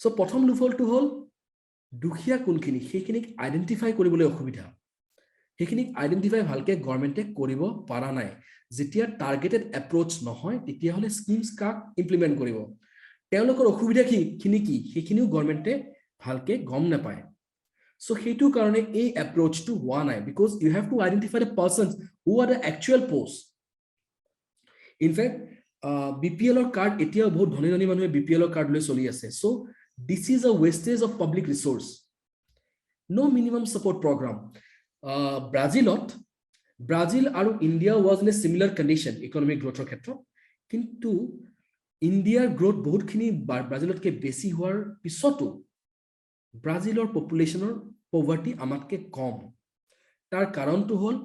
So প্ৰথম loophole to হল দুখীয়া কোনখিনি সেইখিনিক আইডেন্টিফাই কৰিবলৈ অসুবিধা, সেইখিনিক আইডেন্টিফাই ভালকে গভৰ্নমেন্টে কৰিব পাৰা নাই. যেতিয়া টাৰ্গেটেড এপ্ৰোচ নহয় তেতিয়া হলে স্কিমছ কাক ইমপ্লিমেন্ট কৰিব, তেওঁলোকৰ অসুবিধা কি সেইখিনিও গভৰ্নমেন্টে ভালকে গম নাপায়. সো সেইটো কাৰণে এই এপ্ৰোচটো হোৱা নাই, because you have to identify the persons who are the actual post. In fact বিপিএলৰ কাৰ্ড এতিয়াও বহুত ধনী মানুহে বিপিএলৰ কাৰ্ড লৈ চলি আছে. So this is a wastage of public resource. No minimum support program. Brazil and India was in a similar condition economic growth ক্ষেত্ৰত, কিন্তু ইণ্ডিয়াৰ গ্ৰোথ বহুতখিনি ব্ৰাজিলতকৈ বেছি হোৱাৰ পিছতো ব্ৰাজিলৰ পপুলেশ্যনৰ পভাৰ্টি আমাতকৈ কম. তাৰ কাৰণটো হ'ল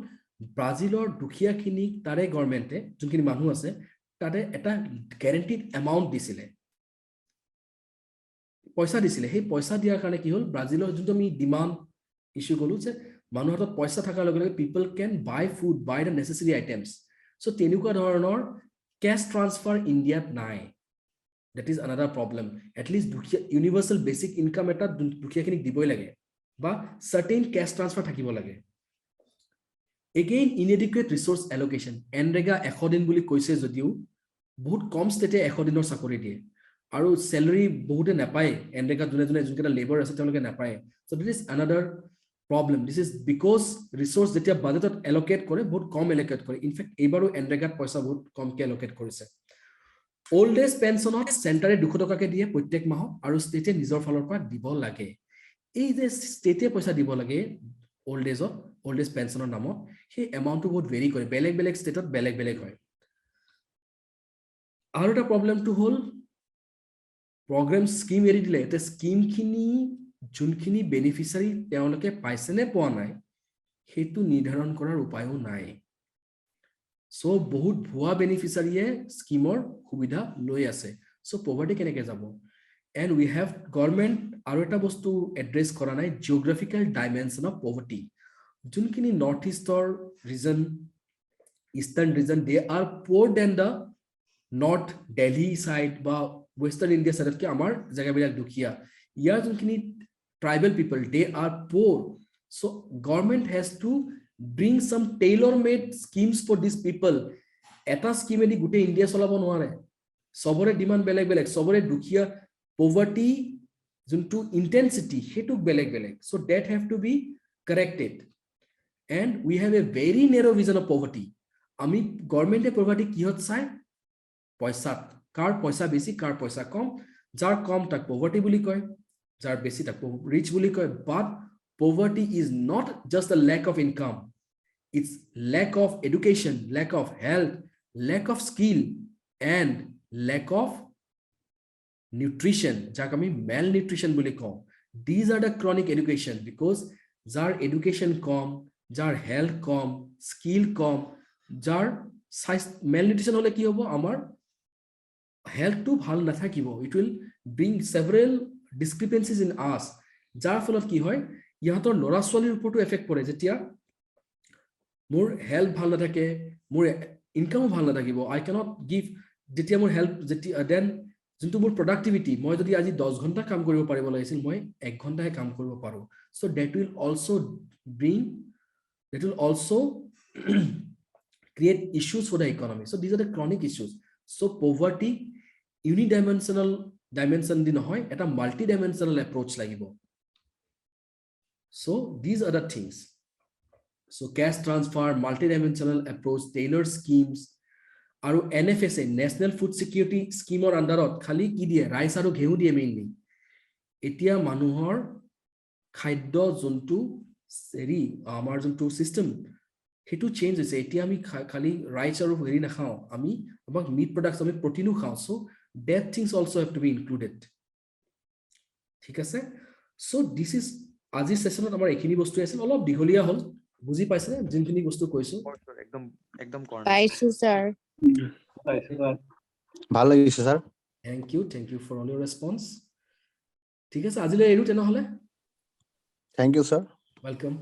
ব্ৰাজিলৰ দুখীয়াখিনিক তাৰে গভৰ্নমেন্টে যোনখিনি মানুহ আছে তাতে এটা গ্যাৰান্টিড এমাউণ্ট দিছিলে, পইচা দিছিলে. সেই পইচা দিয়াৰ কাৰণে কি হ'ল, ব্ৰাজিলৰ যোনটো আমি ডিমাণ্ড ইস্যু কলো যে মানুহৰ হাতত পইচা থকাৰ লগে লগে people can buy food, buy the necessary items. So তেনেকুৱা ধৰণৰ কেছ ট্ৰান্সফাৰ ইণ্ডিয়াত নাই. that is another problem. At least দুখীয়া ইউনিভাৰ্সাল বেসিক ইনকাম এটা দুখীয়াখিনিক দিবই লাগে বা certain cash transfer থাকিব লাগে. Again, inadequate resource allocation. NREGA 100 দিন বুলি কৈছে যদিও বহুত কম ষ্টেটে 100 দিনৰ চাকৰি দিয়ে আৰু salary বহুতে নাপায়. এনৰেগা যোনকেইটা লেবাৰ আছে তেওঁলোকে নাপায়. So this is another problem. This is because resource যেতিয়া বাজেটত allocate কৰে বহুত কম allocate কৰে. In fact এইবাৰো এনৰেগাত পইচা বহুত কমকে allocate কৰিছে. Old age pensionত চেণ্টাৰে 200 টকাকে দিয়ে প্ৰত্যেক মাহত আৰু ষ্টেটে নিজৰ ফালৰ পৰা দিব লাগে. এই যে ষ্টেটে পইচা দিব লাগে old age pensioner নামত, সেই এমাউণ্টটো বহুত ভেৰি কৰে, বেলেগ ষ্টেটত বেলেগ হয়. আৰু এটা প্ৰবলেমটো হ'ল প্ৰগ্ৰাম স্কিম এৰি দিলে, এটা স্কিমখিনি যোনখিনি বেনিফিচিয়াৰী তেওঁলোকে পাইছে নে পোৱা নাই সেইটো নিৰ্ধাৰণ কৰাৰ উপায়ও নাই. সো বহুত ভুৱা বেনিফিচিয়াৰীয়ে স্কিমৰ সুবিধা লৈ আছে. সো পভাৰ্টি কেনেকে যাব? And we have government আৰু এটা বস্তু এড্ৰেছ কৰা নাই, জিওগ্ৰাফিকেল ডাইমেনশন অফ পভাৰ্টি. যোনখিনি নৰ্থ ইষ্টৰ region, eastern region, they are poor then the north Delhi side বা ওয়েস্টাৰ্ণ ইণ্ডিয়া সাইডতকৈ আমাৰ জেগাবিলাক দুখীয়া. ইয়াৰ যোনখিনি tribal people, they are poor. So government has to bring some tailor-made schemes for these people. এটা স্কিমে দি গোটেই ইণ্ডিয়া চলাব নোৱাৰে, সবৰে ডিমান্ড বেলেগ, সবৰে দুখীয়া poverty যোনটো intensity হেতু বেলেগ. So that have to be corrected. And we have a very narrow vision of poverty. আমি গভর্নমেন্টে poverty কিহত চাই? পইচাত. কাৰ পইচা বেছি, কাৰ পইচা কম. যাৰ কম তাক poverty বুলি কয়, যাৰ বেছি তাক rich বুলি কয়. But poverty is not just a lack of income. It's lack of education, lack of health, lack of skill, and lack of nutrition. যাক আমি malnutrition বুলি কওঁ. These are the chronic education, because যাৰ education কম, যাৰ health কম, skill কম, যাৰ malnutrition হলে কি হ'ব? আমাৰ health to ভাল নাথাকিব. It will bring several discrepancies in us যাৰ ফলত কি হয় ইহঁতৰ ল'ৰা ছোৱালীৰ ওপৰতো এফেক্ট পৰে যেতিয়া মোৰ হেল্থ ভাল নাথাকে মোৰ ইনকামো ভাল নাথাকিব আই ক্যানট গিভ যেতিয়া মোৰ হেল্থ যেতিয়া দেন যোনটো মোৰ প্ৰডাক্টিভিটি মই যদি আজি 10 ঘণ্টা কাম কৰিব পাৰিব লাগিছিল মই 1 ঘণ্টাহে কাম কৰিব পাৰো so that will also create issues for the economy so these are the chronic issues so poverty unidimensional dimension di nohoy eta multidimensional approach lagibo so these are the things so cash transfer multidimensional approach tailored schemes aru NFSA national food security scheme or underot khali ki die rice aru ghehu die mainly etia manuhor খাদ্য যোনটো সেৰি আমাৰ যোনটো সিস্টেম হেতু চেঞ্জ হৈছে এতিয়া আমি খালি ৰাইস আৰু হেৰি নাখাও আমি আমাক মিট প্ৰডাক্টস আমি প্ৰটিনো খাও so that things also have to be included ঠিক আছে সো দিস ইজ আজি সেশনত আমাৰ এখিনি বস্তু আছিল অলপ দিহলিয়া হল বুজি পাইছে যোনখিনি বস্তু কৈছো একদম পাইছো স্যার ভাল লাগিছে sir thank you for all your response ঠিক আছে আজিলৈ এৰু তেনেহলে Thank you, sir. welcome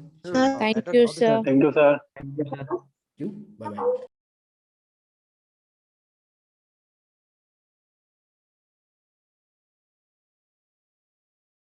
Thank you, sir. Thank you, sir. Thank you bye bye